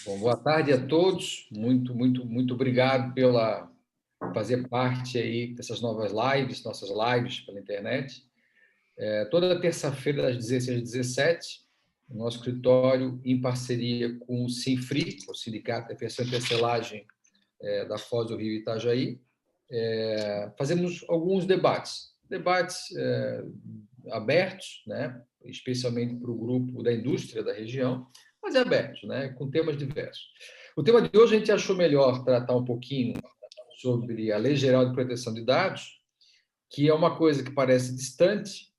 Bom, boa tarde a todos. Muito obrigado pela fazer parte aí dessas novas lives, nossas lives pela internet. Toda terça-feira, das 16 às 17, o nosso escritório, em parceria com o Sinfri, o Sindicato de Aviação e Tecelagem da Foz do Rio Itajaí, fazemos alguns debates abertos, né? Especialmente para o grupo da indústria da região, mas abertos, né? Com temas diversos. O tema de hoje a gente achou melhor tratar um pouquinho sobre a Lei Geral de Proteção de Dados, que é uma coisa que parece distante,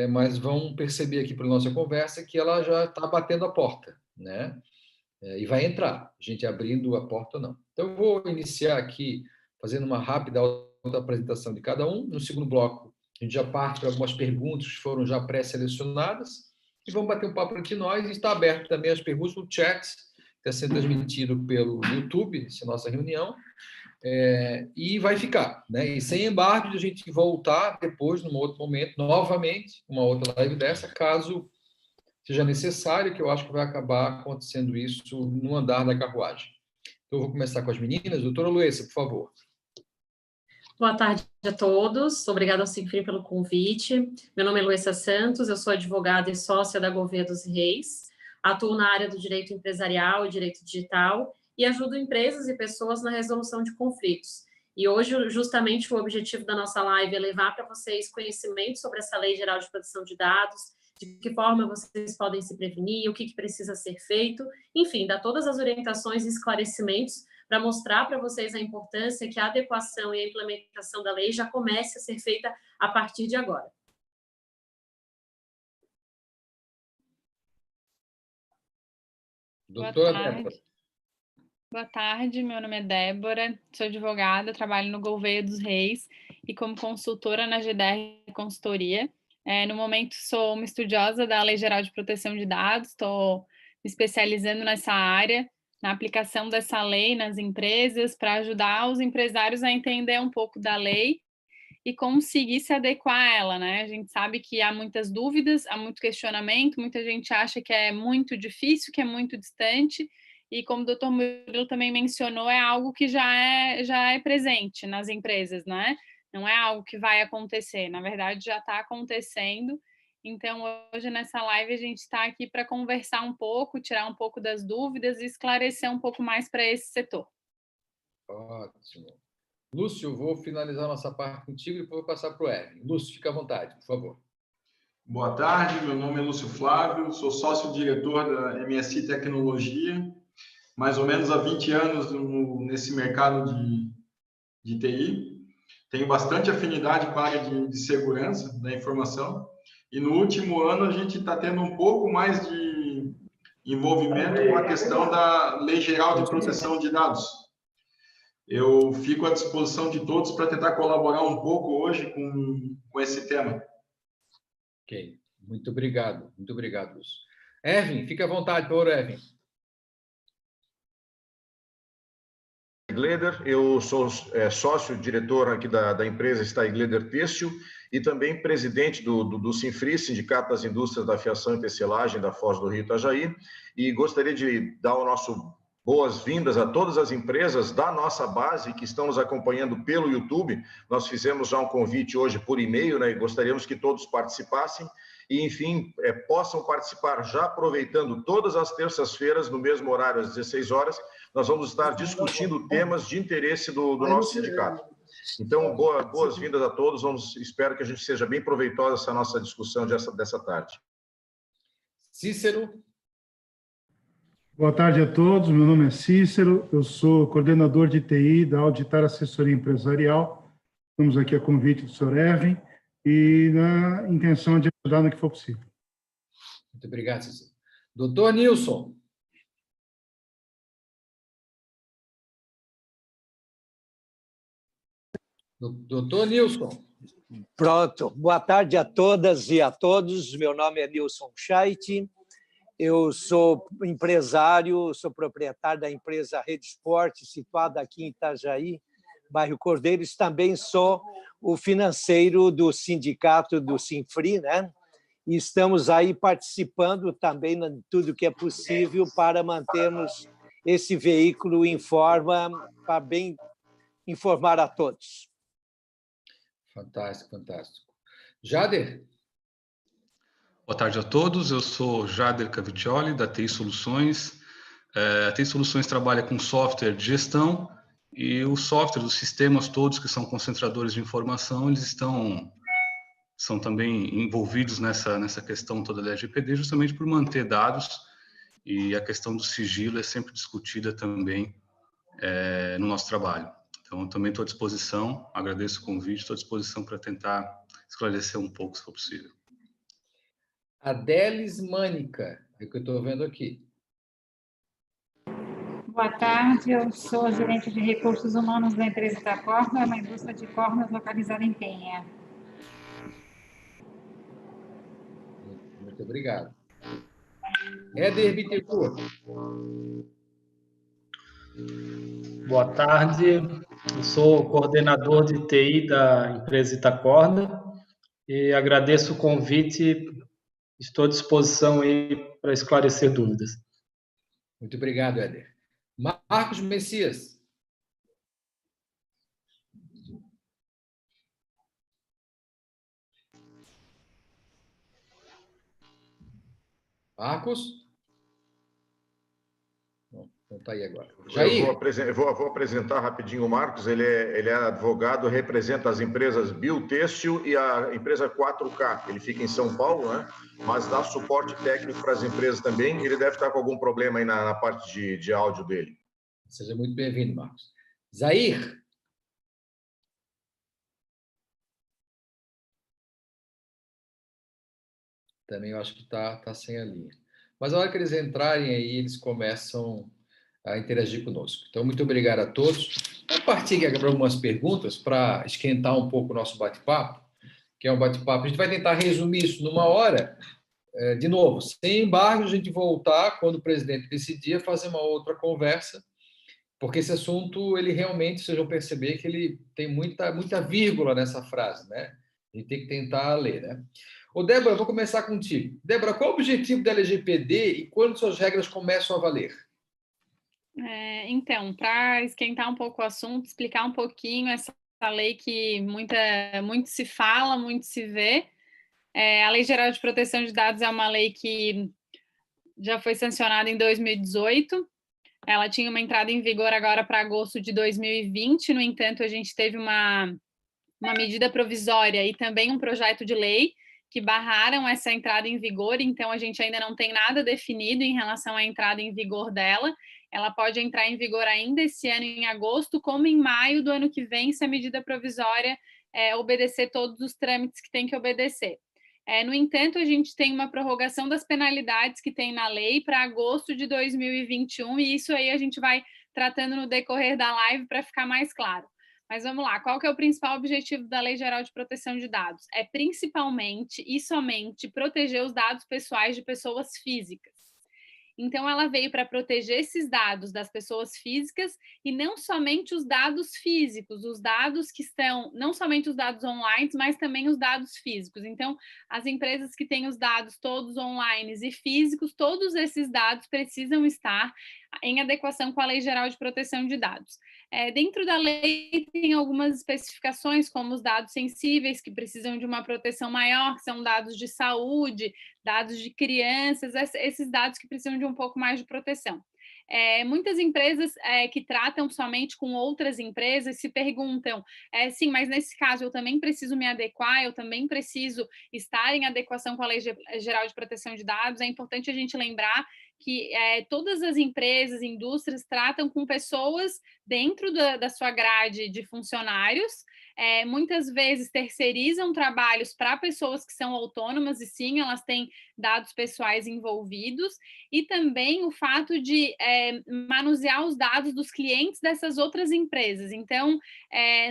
mas vão perceber aqui pela nossa conversa que ela já está batendo a porta, né? E vai entrar, a gente abrindo a porta ou não. Então, eu vou iniciar aqui fazendo uma rápida apresentação de cada um. No segundo bloco, a gente já parte para algumas perguntas que foram já pré-selecionadas e vamos bater um papo entre nós. E está aberto também as perguntas no chat, que está sendo transmitido pelo YouTube, essa nossa reunião, e vai ficar, né? E sem embargo, a gente voltar depois, num outro momento, novamente, uma outra live dessa, caso seja necessário, que eu acho que vai acabar acontecendo isso no andar da carruagem. Então, eu vou começar com as meninas. Doutora Luísa, por favor. Boa tarde a todos. Obrigada ao Sinfri pelo convite. Meu nome é Luísa Santos, eu sou advogada e sócia da Gouveia dos Reis. Atuo na área do direito empresarial e direito digital e ajudo empresas e pessoas na resolução de conflitos. E hoje, justamente, o objetivo da nossa live é levar para vocês conhecimento sobre essa Lei Geral de Proteção de Dados, de que forma vocês podem se prevenir, o que precisa ser feito, enfim, dar todas as orientações e esclarecimentos para mostrar para vocês a importância que a adequação e a implementação da lei já comece a ser feita a partir de agora. Doutora Débora. Boa tarde, meu nome é Débora, sou advogada, trabalho no Gouveia dos Reis e como consultora na GDR Consultoria. No momento, sou uma estudiosa da Lei Geral de Proteção de Dados, estou me especializando nessa área, na aplicação dessa lei nas empresas, para ajudar os empresários a entender um pouco da lei e conseguir se adequar a ela, né? A gente sabe que há muitas dúvidas, há muito questionamento, muita gente acha que é muito difícil, que é muito distante, e como o doutor Murilo também mencionou, é algo que já é presente nas empresas, né? Não é algo que vai acontecer, na verdade já está acontecendo. Então, hoje nessa live a gente está aqui para conversar um pouco, tirar um pouco das dúvidas e esclarecer um pouco mais para esse setor. Ótimo. Lúcio, vou finalizar nossa parte contigo e depois vou passar para o Evelyn. Lúcio, fica à vontade, por favor. Boa tarde, meu nome é Lúcio Flávio, sou sócio-diretor da MSI Tecnologia, mais ou menos há 20 anos nesse mercado de TI. Tenho bastante afinidade com a área de segurança da informação e no último ano a gente está tendo um pouco mais de envolvimento com a questão da Lei Geral de Proteção de Dados. Eu fico à disposição de todos para tentar colaborar um pouco hoje com esse tema. Ok, muito obrigado, Lúcio. Evelyn, fica à vontade, por Evelyn. Gleder, eu sou sócio-diretor aqui da empresa Steigleder Têxtil e também presidente do Sinfri, Sindicato das Indústrias da Fiação e Tecelagem da Foz do Rio Itajaí, e gostaria de dar o nosso boas-vindas a todas as empresas da nossa base que estão nos acompanhando pelo YouTube. Nós fizemos já um convite hoje por e-mail, né, e gostaríamos que todos participassem e, enfim, possam participar já aproveitando todas as terças-feiras, no mesmo horário, às 16 horas, nós vamos estar discutindo temas de interesse do nosso sindicato. Então, boas-vindas a todos, espero que a gente seja bem proveitosa essa nossa discussão dessa tarde. Cícero. Boa tarde a todos, meu nome é Cícero, eu sou coordenador de TI da Auditar Assessoria Empresarial. Estamos aqui a convite do Sr. Evelyn e na intenção de ajudar no que for possível. Muito obrigado, Cícero. Doutor Nilson. Doutor Nilson. Pronto. Boa tarde a todas e a todos. Meu nome é Nilson Scheidt. Eu sou empresário, sou proprietário da empresa Rede Esporte, situada aqui em Itajaí, bairro Cordeiros. Também sou o financeiro do sindicato do Sinfri, né? E estamos aí participando também de tudo que é possível para mantermos esse veículo informa para bem informar a todos. Fantástico, fantástico. Jader? Boa tarde a todos, eu sou Jader Caviccioli, da TI Soluções. A TI Soluções trabalha com software de gestão e os softwares, os sistemas todos que são concentradores de informação, eles são também envolvidos nessa questão toda da LGPD, justamente por manter dados, e a questão do sigilo é sempre discutida também no nosso trabalho. Então, também estou à disposição, agradeço o convite, estou à disposição para tentar esclarecer um pouco, se for possível. Adelis Mânica, é o que eu estou vendo aqui. Boa tarde, eu sou gerente de recursos humanos da empresa Itacorda, uma indústria de cordas localizada em Penha. Muito obrigado. Éder Bittencourt. Boa tarde, eu sou coordenador de TI da empresa Itacorda e agradeço o convite, estou à disposição aí para esclarecer dúvidas. Muito obrigado, Éder. Marcos Messias. Marcos? Não está aí agora. Jair? Eu vou apresentar rapidinho o Marcos, ele é advogado, representa as empresas Biotêxtil e a empresa 4K. Ele fica em São Paulo, né? Mas dá suporte técnico para as empresas também. Ele deve estar com algum problema aí na parte de áudio dele. Seja muito bem-vindo, Marcos. Zair? Também eu acho que está sem a linha. Mas a hora que eles entrarem aí, eles começam a interagir conosco. Então, muito obrigado a todos. Vou partir aqui para algumas perguntas para esquentar um pouco o nosso bate-papo, que é um bate-papo. A gente vai tentar resumir isso numa hora. De novo, sem embargo, a gente voltar, quando o presidente decidir, fazer uma outra conversa, porque esse assunto, ele realmente, vocês vão perceber que ele tem muita vírgula nessa frase, né? A gente tem que tentar ler, né? Ô, Débora, eu vou começar contigo. Débora, qual é o objetivo da LGPD e quando suas regras começam a valer? Então, para esquentar um pouco o assunto, explicar um pouquinho essa lei que muito se fala, muito se vê. A Lei Geral de Proteção de Dados é uma lei que já foi sancionada em 2018. Ela tinha uma entrada em vigor agora para agosto de 2020. No entanto, a gente teve uma medida provisória e também um projeto de lei que barraram essa entrada em vigor, então a gente ainda não tem nada definido em relação à entrada em vigor dela. Ela pode entrar em vigor ainda esse ano, em agosto, como em maio do ano que vem, se a medida provisória obedecer todos os trâmites que tem que obedecer. No entanto, a gente tem uma prorrogação das penalidades que tem na lei para agosto de 2021, e isso aí a gente vai tratando no decorrer da live para ficar mais claro. Mas vamos lá, qual que é o principal objetivo da Lei Geral de Proteção de Dados? É principalmente e somente proteger os dados pessoais de pessoas físicas. Então, ela veio para proteger esses dados das pessoas físicas e não somente os dados físicos, os dados que estão, não somente os dados online, mas também os dados físicos. Então, as empresas que têm os dados todos online e físicos, todos esses dados precisam estar em adequação com a Lei Geral de Proteção de Dados. Dentro da lei tem algumas especificações, como os dados sensíveis, que precisam de uma proteção maior, que são dados de saúde, dados de crianças, esses dados que precisam de um pouco mais de proteção. Muitas empresas que tratam somente com outras empresas se perguntam, sim, mas nesse caso eu também preciso me adequar, eu também preciso estar em adequação com a Lei Geral de Proteção de Dados. É importante a gente lembrar que todas as empresas, indústrias tratam com pessoas dentro da sua grade de funcionários, muitas vezes terceirizam trabalhos para pessoas que são autônomas, e sim, elas têm dados pessoais envolvidos, e também o fato de manusear os dados dos clientes dessas outras empresas. Então,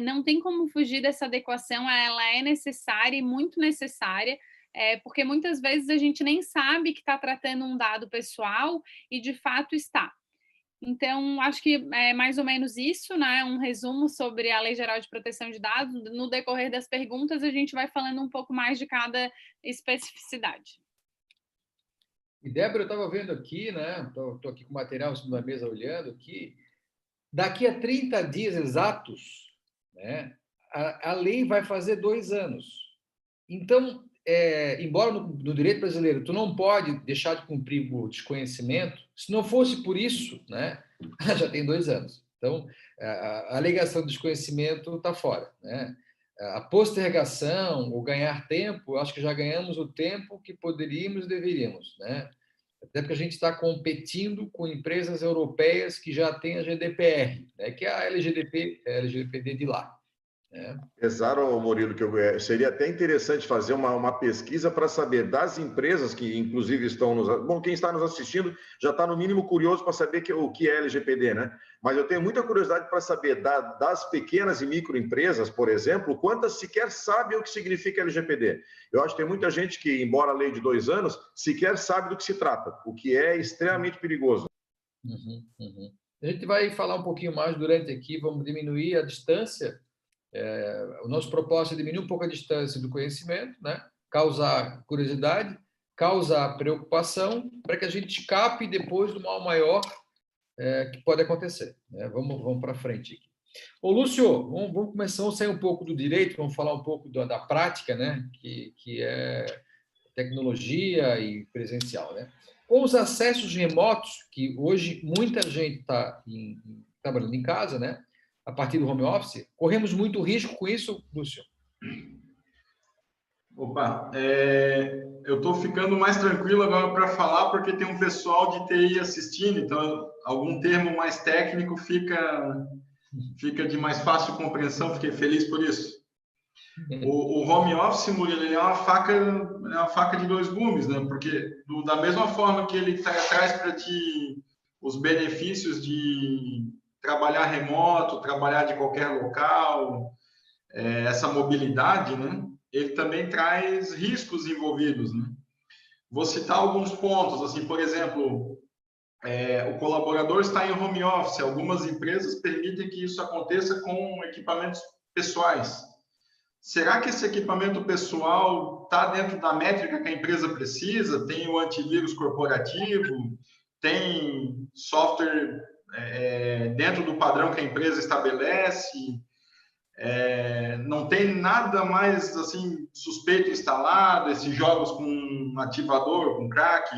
não tem como fugir dessa adequação, ela é necessária e muito necessária, porque muitas vezes a gente nem sabe que está tratando um dado pessoal e de fato está. Então, acho que é mais ou menos isso, né? Um resumo sobre a Lei Geral de Proteção de Dados. No decorrer das perguntas, a gente vai falando um pouco mais de cada especificidade. E, Débora, eu estava vendo aqui, né? Estou aqui com o material em cima da mesa olhando aqui. Daqui a 30 dias exatos, né, a lei vai fazer 2 anos. Então, embora no direito brasileiro tu não pode deixar de cumprir o desconhecimento, se não fosse por isso, né, já tem 2 anos. Então, a alegação do desconhecimento está fora, né? A postergação, o ganhar tempo, acho que já ganhamos o tempo que poderíamos e deveríamos, né? Até porque a gente está competindo com empresas europeias que já têm a GDPR, né? Que é a LGPD de lá. Exato, Murilo, que seria até interessante fazer uma pesquisa para saber das empresas que, inclusive, estão nos... Bom, quem está nos assistindo já está, no mínimo, curioso para saber o que é LGPD, né? Mas eu tenho muita curiosidade para saber das pequenas e microempresas, por exemplo, quantas sequer sabem o que significa LGPD. Eu acho que tem muita gente que, embora a lei de 2 anos, sequer sabe do que se trata, o que é extremamente perigoso. A gente vai falar um pouquinho mais durante aqui, vamos diminuir a distância. O nosso propósito é diminuir um pouco a distância do conhecimento, né? Causar curiosidade, causar preocupação, para que a gente escape depois do mal maior que pode acontecer, né? Vamos para frente aqui. Ô, Lúcio, vamos começar a sair um pouco do direito, vamos falar um pouco da prática, né? Que é tecnologia e presencial, né? Com os acessos remotos, que hoje muita gente está trabalhando em casa, né? A partir do home office, corremos muito risco com isso, Lúcio? Opa, eu estou ficando mais tranquilo agora para falar, porque tem um pessoal de TI assistindo, então algum termo mais técnico fica de mais fácil compreensão, fiquei feliz por isso. O home office, Murilo, ele é uma faca de 2 gumes, né? Porque da mesma forma que ele traz para ti os benefícios de trabalhar remoto, trabalhar de qualquer local, essa mobilidade, né? Ele também traz riscos envolvidos, né? Vou citar alguns pontos, assim, por exemplo, o colaborador está em home office, algumas empresas permitem que isso aconteça com equipamentos pessoais. Será que esse equipamento pessoal está dentro da métrica que a empresa precisa? Tem o antivírus corporativo? Tem software dentro do padrão que a empresa estabelece? Não tem nada mais assim suspeito instalado? Esses jogos com ativador, com crack,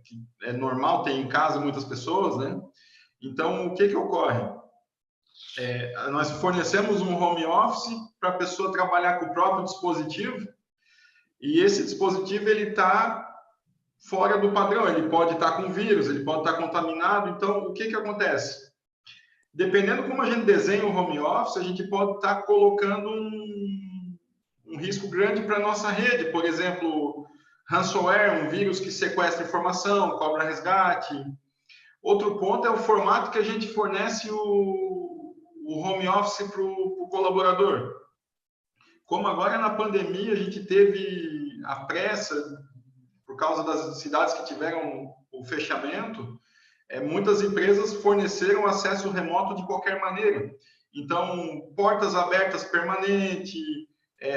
que é normal ter em casa muitas pessoas, né? Então, o que ocorre? Nós fornecemos um home office para a pessoa trabalhar com o próprio dispositivo, e esse dispositivo ele está fora do padrão, ele pode estar com vírus, ele pode estar contaminado. Então, o que acontece? Dependendo como a gente desenha o home office, a gente pode estar colocando um risco grande para a nossa rede. Por exemplo, ransomware, um vírus que sequestra informação, cobra resgate. Outro ponto é o formato que a gente fornece o home office para o colaborador. Como agora na pandemia a gente teve a pressa, por causa das cidades que tiveram o fechamento, muitas empresas forneceram acesso remoto de qualquer maneira. Então, portas abertas permanente,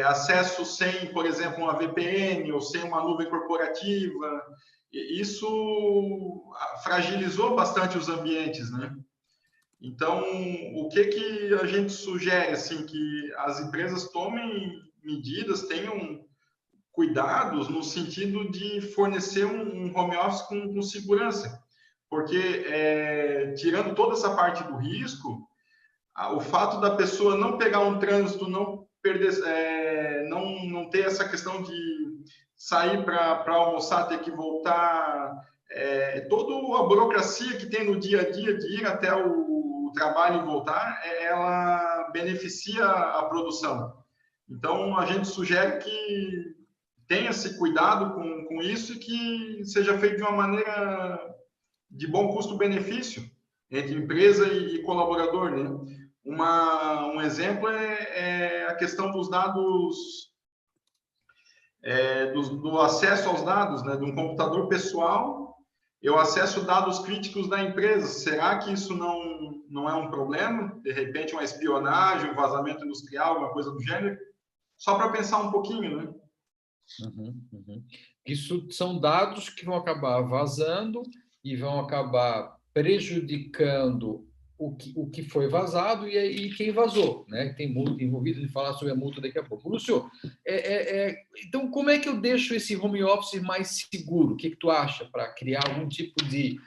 acesso sem, por exemplo, uma VPN ou sem uma nuvem corporativa. Isso fragilizou bastante os ambientes, né? Então, o que a gente sugere, assim, que as empresas tomem medidas, tenham cuidados no sentido de fornecer um home office com segurança, porque tirando toda essa parte do risco, o fato da pessoa não pegar um trânsito, não perder, não ter essa questão de sair para almoçar, ter que voltar, toda a burocracia que tem no dia a dia de ir até o trabalho e voltar, ela beneficia a produção. Então, a gente sugere que tenha esse cuidado com isso e que seja feito de uma maneira de bom custo-benefício entre empresa e colaborador, né? Um exemplo é a questão dos dados, do acesso aos dados, né? De um computador pessoal, eu acesso dados críticos da empresa. Será que isso não é um problema? De repente, uma espionagem, um vazamento industrial, uma coisa do gênero? Só para pensar um pouquinho, né? Isso são dados que vão acabar vazando e vão acabar prejudicando o que foi vazado e quem vazou, né? Tem multa envolvida, de falar sobre a multa daqui a pouco. Lúcio, então como é que eu deixo esse home office mais seguro? O que tu acha para criar algum tipo de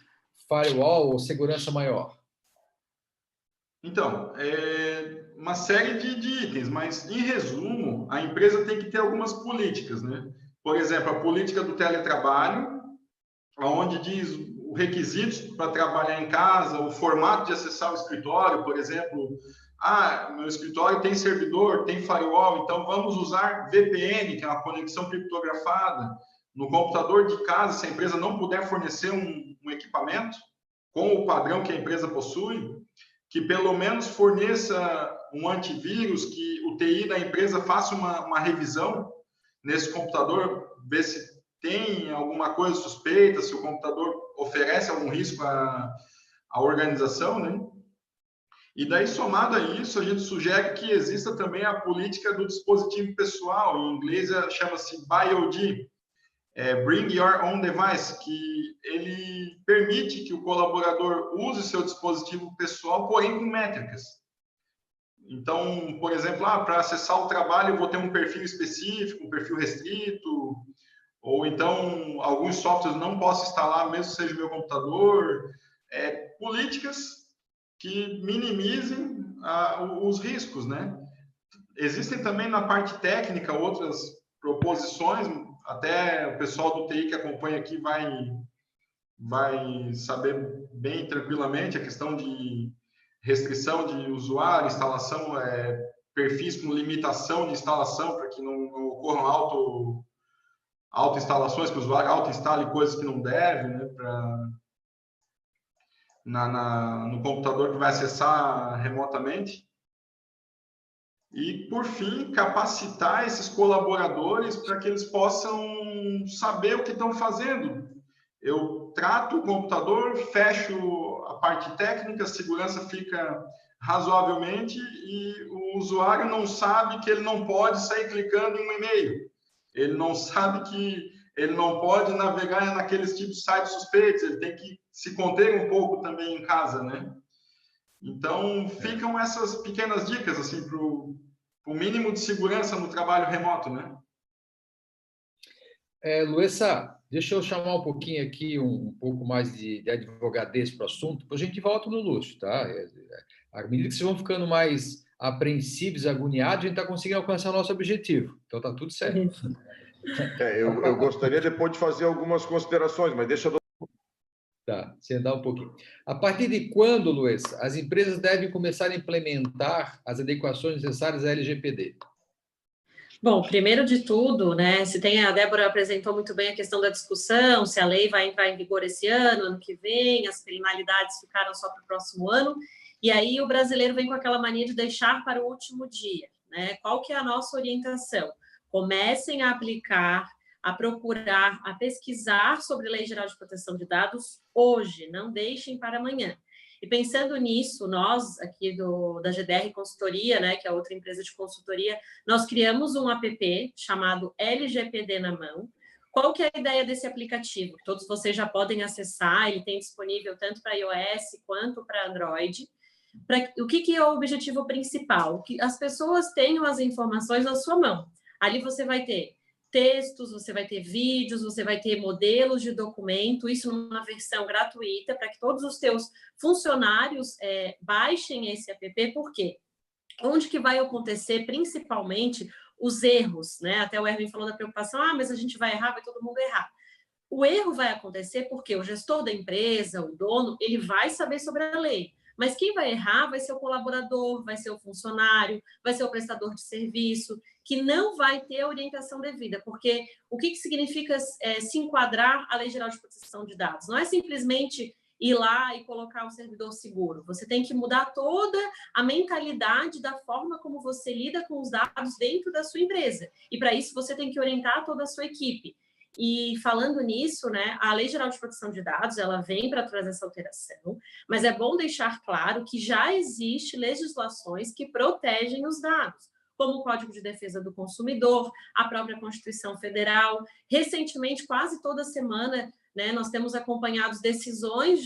firewall ou segurança maior? Então, uma série de itens, mas, em resumo, a empresa tem que ter algumas políticas, né? Por exemplo, a política do teletrabalho, onde diz os requisitos para trabalhar em casa, o formato de acessar o escritório, por exemplo, meu escritório tem servidor, tem firewall, então vamos usar VPN, que é uma conexão criptografada. No computador de casa, se a empresa não puder fornecer um equipamento com o padrão que a empresa possui, que pelo menos forneça um antivírus, que o TI da empresa faça uma revisão nesse computador, ver se tem alguma coisa suspeita, se o computador oferece algum risco à organização, né? E daí, somado a isso, a gente sugere que exista também a política do dispositivo pessoal, em inglês chama-se BYOD, Bring Your Own Device, que ele permite que o colaborador use seu dispositivo pessoal, porém com métricas. Então, por exemplo, para acessar o trabalho eu vou ter um perfil específico, um perfil restrito, ou então alguns softwares não posso instalar, mesmo que seja o meu computador. Políticas que minimizem os riscos, né? Existem também na parte técnica outras proposições, até o pessoal do TI que acompanha aqui vai saber bem tranquilamente a questão de restrição de usuário, instalação, perfis com limitação de instalação, para que não ocorram auto-instalações, que o usuário auto-instale coisas que não deve, né, no computador que vai acessar remotamente. E, por fim, capacitar esses colaboradores para que eles possam saber o que estão fazendo. Eu trato o computador, fecho a parte técnica, a segurança fica razoavelmente e o usuário não sabe que ele não pode sair clicando em um e-mail. Ele não sabe que ele não pode navegar naqueles tipos de sites suspeitos, ele tem que se conter um pouco também em casa, né? Então, ficam essas pequenas dicas, assim, para o mínimo de segurança no trabalho remoto, né? Luessa, deixa eu chamar um pouquinho aqui, um pouco mais de advogadez para o assunto, depois a gente volta no Lúcio, tá? À medida que vocês vão ficando mais apreensivos, agoniados, a gente está conseguindo alcançar o nosso objetivo. Então, está tudo certo. Eu gostaria depois de fazer algumas considerações, mas deixa eu... Tá, sentar um pouquinho. A partir de quando, Luiz, as empresas devem começar a implementar as adequações necessárias à LGPD? Bom, primeiro de tudo, né, a Débora apresentou muito bem a questão da discussão, se a lei vai entrar em vigor esse ano que vem, as penalidades ficaram só para o próximo ano, e aí o brasileiro vem com aquela mania de deixar para o último dia, né? Qual que é a nossa orientação? Comecem a aplicar, a procurar, a pesquisar sobre a Lei Geral de Proteção de Dados hoje, não deixem para amanhã. E pensando nisso, nós aqui da GDR Consultoria, né, que é outra empresa de consultoria, nós criamos um app chamado LGPD na Mão. Qual que é a ideia desse aplicativo? Todos vocês já podem acessar, ele tem disponível tanto para iOS quanto para Android. O que é o objetivo principal? Que as pessoas tenham as informações na sua mão. Ali você vai ter textos, você vai ter vídeos, você vai ter modelos de documento, isso numa versão gratuita, para que todos os teus funcionários baixem esse app, por quê? Onde que vai acontecer, principalmente, os erros, né? Até o Erwin falou da preocupação, mas a gente vai errar, vai todo mundo errar. O erro vai acontecer porque o gestor da empresa, o dono, ele vai saber sobre a lei, mas quem vai errar vai ser o colaborador, vai ser o funcionário, vai ser o prestador de serviço, que não vai ter a orientação devida, porque o que significa se enquadrar à Lei Geral de Proteção de Dados? Não é simplesmente ir lá e colocar um servidor seguro, você tem que mudar toda a mentalidade da forma como você lida com os dados dentro da sua empresa, e para isso você tem que orientar toda a sua equipe. E falando nisso, né, a Lei Geral de Proteção de Dados, ela vem para trazer essa alteração, mas é bom deixar claro que já existe legislações que protegem os dados. como o Código de Defesa do Consumidor, a própria Constituição Federal. Recentemente, quase toda semana, né, nós temos acompanhado decisões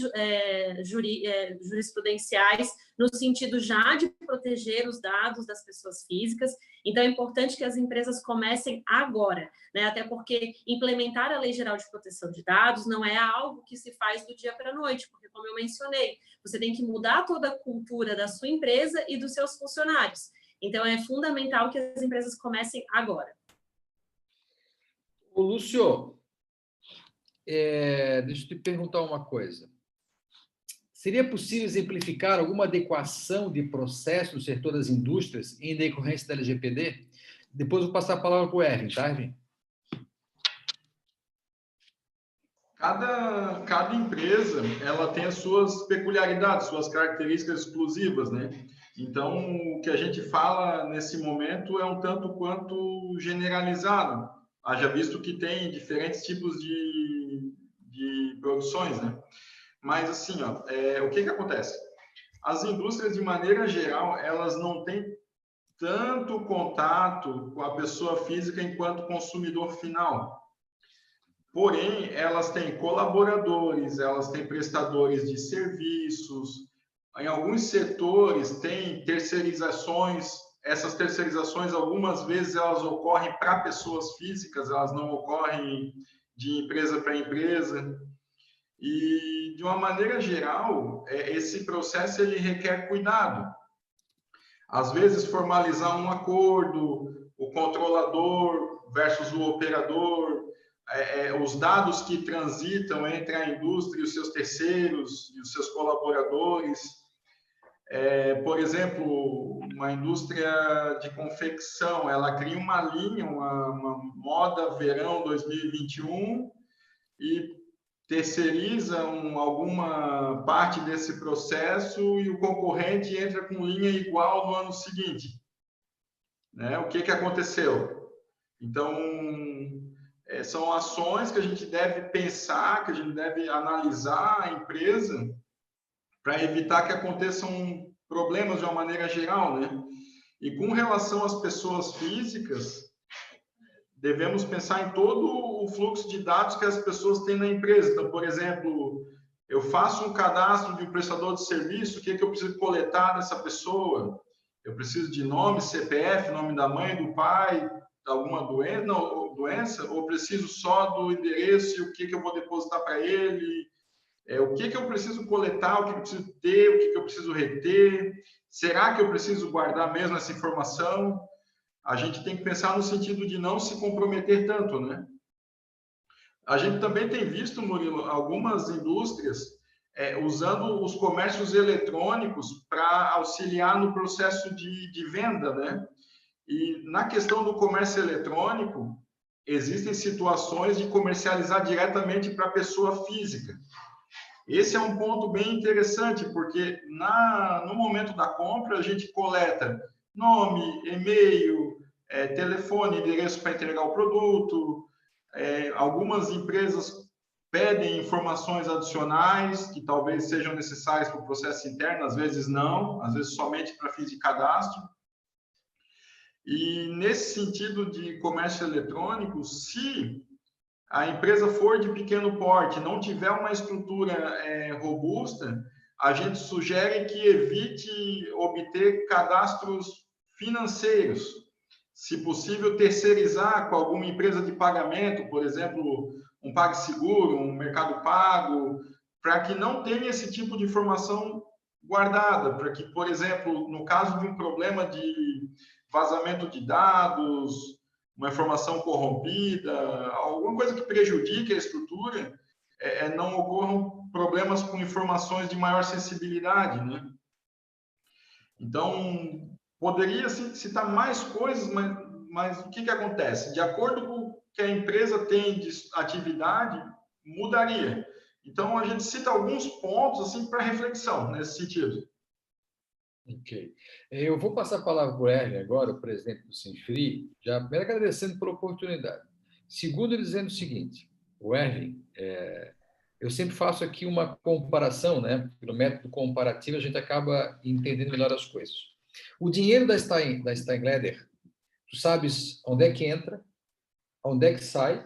jurisprudenciais no sentido já de proteger os dados das pessoas físicas. Então, é importante que as empresas comecem agora, né, até porque implementar a Lei Geral de Proteção de Dados não é algo que se faz do dia para a noite, porque, como eu mencionei, você tem que mudar toda a cultura da sua empresa e dos seus funcionários. Então, é fundamental que as empresas comecem agora. Ô, Lúcio, deixa eu te perguntar uma coisa. Seria possível exemplificar alguma adequação de processo no setor das indústrias em decorrência da LGPD? Depois eu vou passar a palavra para o Erwin, tá, Erwin? Cada empresa ela tem as suas peculiaridades, suas características exclusivas, né? Então, o que a gente fala nesse momento é um tanto quanto generalizado, haja visto que tem diferentes tipos de produções, né? Mas, assim, o que acontece? As indústrias, de maneira geral, elas não têm tanto contato com a pessoa física enquanto consumidor final. Porém, elas têm colaboradores, elas têm prestadores de serviços, em alguns setores tem terceirizações. Essas terceirizações, algumas vezes, elas ocorrem para pessoas físicas, elas não ocorrem de empresa para empresa. E, de uma maneira geral, esse processo ele requer cuidado. Às vezes, formalizar um acordo, o controlador versus o operador, os dados que transitam entre a indústria e os seus terceiros e os seus colaboradores. Por exemplo, uma indústria de confecção, ela cria uma linha, uma moda verão 2021 e terceiriza alguma parte desse processo e o concorrente entra com linha igual no ano seguinte. Né? O que aconteceu? Então, são ações que a gente deve pensar, que a gente deve analisar a empresa para evitar que aconteçam problemas de uma maneira geral, né? E com relação às pessoas físicas, devemos pensar em todo o fluxo de dados que as pessoas têm na empresa. Então, por exemplo, eu faço um cadastro de um prestador de serviço, o que eu preciso coletar dessa pessoa? Eu preciso de nome, CPF, nome da mãe, do pai, alguma doença, ou preciso só do endereço e o que eu vou depositar para ele? O que eu preciso coletar, o que eu preciso ter, o que eu preciso reter? Será que eu preciso guardar mesmo essa informação? A gente tem que pensar no sentido de não se comprometer tanto, né? A gente também tem visto, Murilo, algumas indústrias usando os comércios eletrônicos para auxiliar no processo de venda, né? E na questão do comércio eletrônico, existem situações de comercializar diretamente para a pessoa física. Esse é um ponto bem interessante, porque no momento da compra, a gente coleta nome, e-mail, telefone, endereço para entregar o produto. Algumas empresas pedem informações adicionais que talvez sejam necessárias para o processo interno, às vezes não, às vezes somente para fins de cadastro. E nesse sentido de comércio eletrônico, se a empresa for de pequeno porte, não tiver uma estrutura robusta, a gente sugere que evite obter cadastros financeiros. Se possível, terceirizar com alguma empresa de pagamento, por exemplo, um PagSeguro, um Mercado Pago, para que não tenha esse tipo de informação guardada, para que, por exemplo, no caso de um problema de vazamento de dados, uma informação corrompida, alguma coisa que prejudique a estrutura, não ocorram problemas com informações de maior sensibilidade, né? Então, poderia citar mais coisas, mas o que acontece? De acordo com o que a empresa tem de atividade, mudaria. Então, a gente cita alguns pontos assim, para reflexão nesse sentido. Ok. Eu vou passar a palavra para o Erwin agora, o presidente do Sinfri, já primeiro agradecendo pela oportunidade. Segundo, dizendo o seguinte, o Erwin, eu sempre faço aqui uma comparação, né? Pelo método comparativo, a gente acaba entendendo melhor as coisas. O dinheiro da Steinleder, tu sabes onde é que entra, onde é que sai,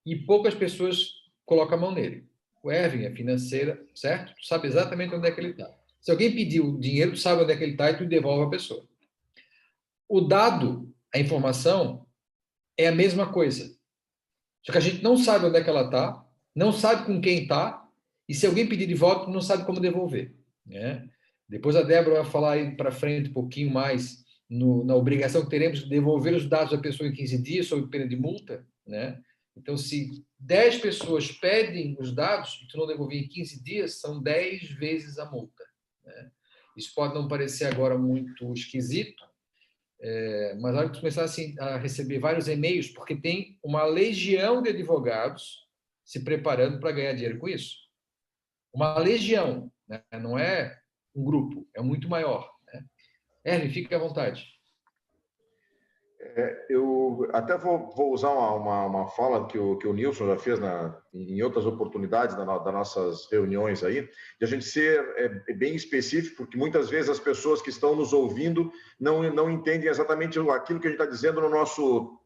e poucas pessoas colocam a mão nele. O Erwin é financeira, certo? Tu sabe exatamente onde é que ele está. Se alguém pedir o dinheiro, tu sabe onde é que ele está e tu devolve a pessoa. O dado, a informação, é a mesma coisa. Só que a gente não sabe onde é que ela está, não sabe com quem está, e se alguém pedir de volta, tu não sabe como devolver, né? Depois a Débora vai falar aí para frente um pouquinho mais na obrigação que teremos de devolver os dados da pessoa em 15 dias, sob pena de multa, né? Então, se 10 pessoas pedem os dados e tu não devolver em 15 dias, são 10 vezes a multa, né? Isso pode não parecer agora muito esquisito, mas na hora que tu começar assim, a receber vários e-mails, porque tem uma legião de advogados se preparando para ganhar dinheiro com isso. Uma legião, né? Não é um grupo, é muito maior, né? Erwin, fique à vontade. Eu até vou usar uma fala que o Nilson já fez em outras oportunidades das nossas reuniões aí, de a gente ser bem específico, porque muitas vezes as pessoas que estão nos ouvindo não entendem exatamente aquilo que a gente está dizendo no nosso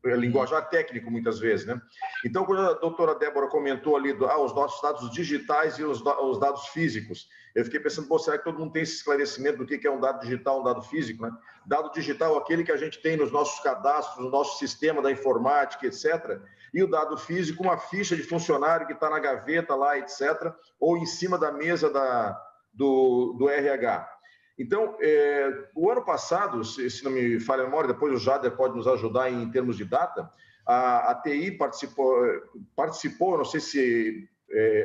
linguajar técnico, muitas vezes, né? Então, quando a doutora Débora comentou ali os nossos dados digitais e os dados físicos, eu fiquei pensando, pô, será que todo mundo tem esse esclarecimento do que é um dado digital, um dado físico, né? Dado digital, aquele que a gente tem nos nossos cadastros, no nosso sistema da informática, etc. E o dado físico, uma ficha de funcionário que está na gaveta lá, etc. Ou em cima da mesa do RH. Então, o ano passado, se não me falha a memória, depois o Jader pode nos ajudar em termos de data, a TI participou, não sei se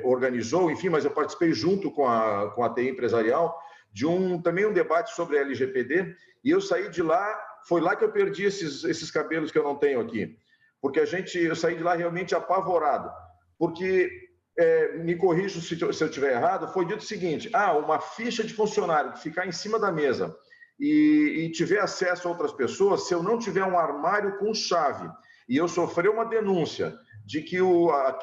organizou, enfim, mas eu participei junto com a TI empresarial de também um debate sobre a LGPD, e eu saí de lá, foi lá que eu perdi esses cabelos que eu não tenho aqui, porque eu saí de lá realmente apavorado, porque... me corrijo se eu estiver errado, foi dito o seguinte, uma ficha de funcionário que ficar em cima da mesa e tiver acesso a outras pessoas, se eu não tiver um armário com chave e eu sofrer uma denúncia de que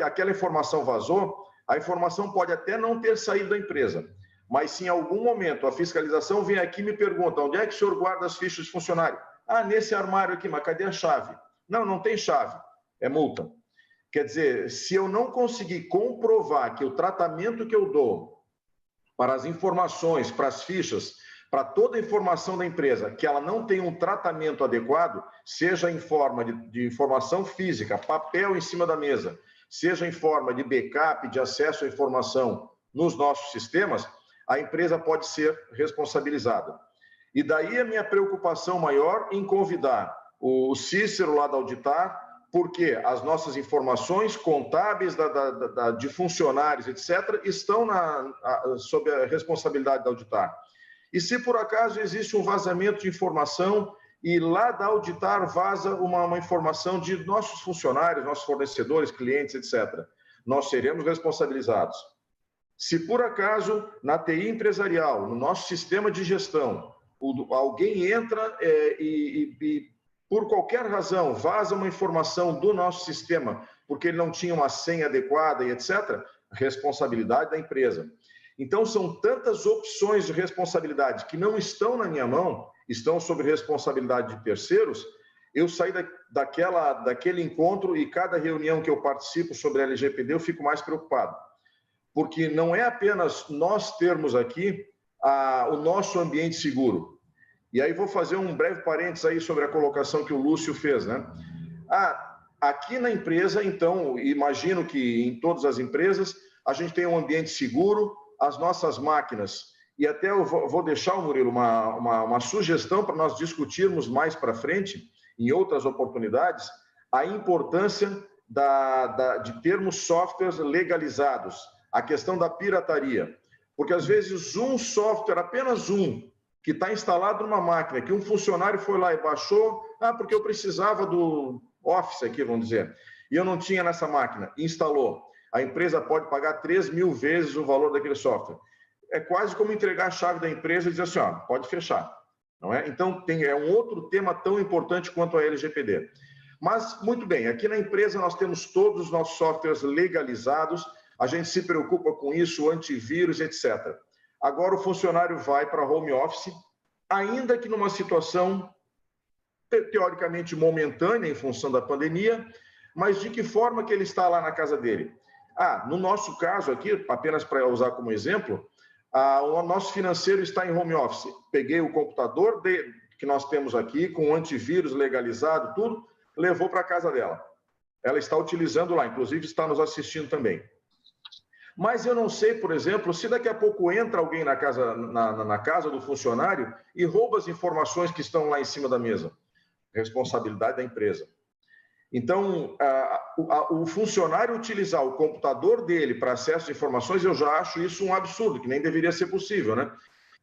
aquela informação vazou, a informação pode até não ter saído da empresa, mas se em algum momento a fiscalização vem aqui e me pergunta, onde é que o senhor guarda as fichas de funcionário? Nesse armário aqui, mas cadê a chave? Não tem chave, é multa. Quer dizer, se eu não conseguir comprovar que o tratamento que eu dou para as informações, para as fichas, para toda a informação da empresa, que ela não tem um tratamento adequado, seja em forma de informação física, papel em cima da mesa, seja em forma de backup, de acesso à informação nos nossos sistemas, a empresa pode ser responsabilizada. E daí a minha preocupação maior em convidar o Cícero lá da Auditar, porque as nossas informações contábeis de funcionários, etc., estão sob a responsabilidade da Auditar. E se por acaso existe um vazamento de informação e lá da Auditar vaza uma informação de nossos funcionários, nossos fornecedores, clientes, etc., nós seremos responsabilizados. Se por acaso na TI empresarial, no nosso sistema de gestão, alguém entra e por qualquer razão, vaza uma informação do nosso sistema, porque ele não tinha uma senha adequada e etc., responsabilidade da empresa. Então, são tantas opções de responsabilidade que não estão na minha mão, estão sob responsabilidade de terceiros. Eu saí daquele encontro e cada reunião que eu participo sobre a LGPD, eu fico mais preocupado. Porque não é apenas nós termos aqui o nosso ambiente seguro. E aí vou fazer um breve parênteses aí sobre a colocação que o Lúcio fez, né? Aqui na empresa, então, imagino que em todas as empresas, a gente tem um ambiente seguro, as nossas máquinas, e até eu vou deixar, Murilo, uma sugestão para nós discutirmos mais para frente, em outras oportunidades, a importância de termos softwares legalizados, a questão da pirataria. Porque, às vezes, um software, apenas um, que está instalado numa máquina, que um funcionário foi lá e baixou, porque eu precisava do Office aqui, vamos dizer, e eu não tinha nessa máquina, instalou. A empresa pode pagar 3.000 vezes o valor daquele software. É quase como entregar a chave da empresa e dizer assim, pode fechar. Não é? Então, é um outro tema tão importante quanto a LGPD. Mas, muito bem, aqui na empresa nós temos todos os nossos softwares legalizados, a gente se preocupa com isso, antivírus, etc. Agora o funcionário vai para home office, ainda que numa situação teoricamente momentânea em função da pandemia, mas de que forma que ele está lá na casa dele? No nosso caso aqui, apenas para usar como exemplo, o nosso financeiro está em home office. Peguei o computador que nós temos aqui, com antivírus legalizado, tudo, levou para a casa dela. Ela está utilizando lá, inclusive está nos assistindo também. Mas eu não sei, por exemplo, se daqui a pouco entra alguém na casa do funcionário e rouba as informações que estão lá em cima da mesa. Responsabilidade da empresa. Então, o funcionário utilizar o computador dele para acesso a informações, eu já acho isso um absurdo, que nem deveria ser possível, né?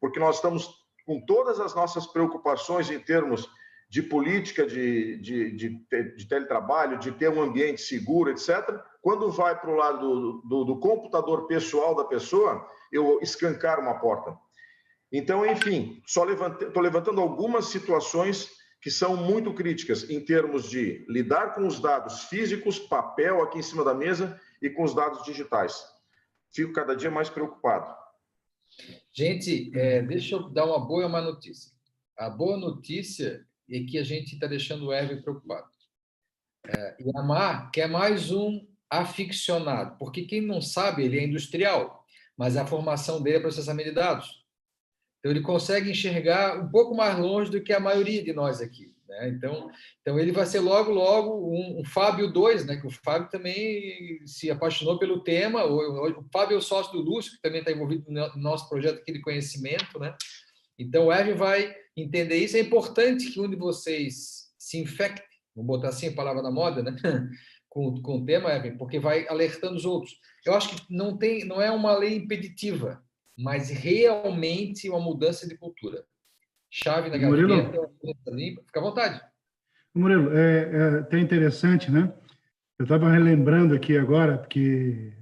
Porque nós estamos com todas as nossas preocupações em termos de política de teletrabalho, de ter um ambiente seguro, etc. Quando vai para o lado do computador pessoal da pessoa, eu escancaro uma porta. Então, enfim, estou levantando algumas situações que são muito críticas em termos de lidar com os dados físicos, papel aqui em cima da mesa, e com os dados digitais. Fico cada dia mais preocupado. Gente, deixa eu dar uma boa e uma notícia. A boa notícia é que a gente está deixando o Erwin preocupado. E a Mar quer mais um aficionado, porque quem não sabe, ele é industrial, mas a formação dele é processamento de dados. Então, ele consegue enxergar um pouco mais longe do que a maioria de nós aqui, né? Então ele vai ser logo um Fábio 2, né? Que o Fábio também se apaixonou pelo tema. O Fábio é o sócio do Lúcio, que também está envolvido no nosso projeto aqui de conhecimento, né? Então, o Erwin vai entender isso. É importante que um de vocês se infecte, vou botar assim a palavra na moda, né? com o tema, Erwin, porque vai alertando os outros. Eu acho que não é uma lei impeditiva, mas realmente uma mudança de cultura. Chave na gaveta, limpa, fica à vontade. Murilo, é até interessante, né? Eu estava relembrando aqui agora, porque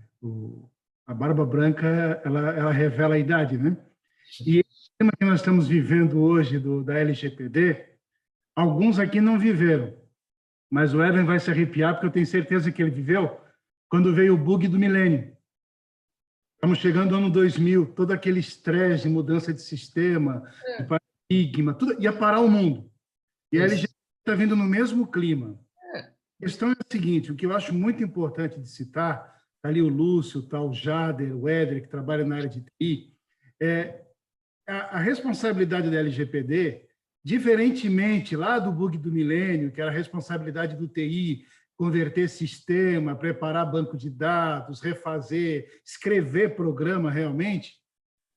a barba branca, ela revela a idade, né? E o tema que nós estamos vivendo hoje da LGPD, alguns aqui não viveram, mas o Erwin vai se arrepiar, porque eu tenho certeza que ele viveu quando veio o bug do milênio. Estamos chegando ao ano 2000, todo aquele estresse de mudança de sistema, de paradigma, tudo ia parar o mundo. E a LGPD está vindo no mesmo clima. A questão é a seguinte, o que eu acho muito importante de citar, está ali o Lúcio, tá o Jader, o Éder, que trabalha na área de TI, a responsabilidade da LGPD, diferentemente lá do bug do milênio, que era a responsabilidade do TI, converter sistema, preparar banco de dados, refazer, escrever programa realmente,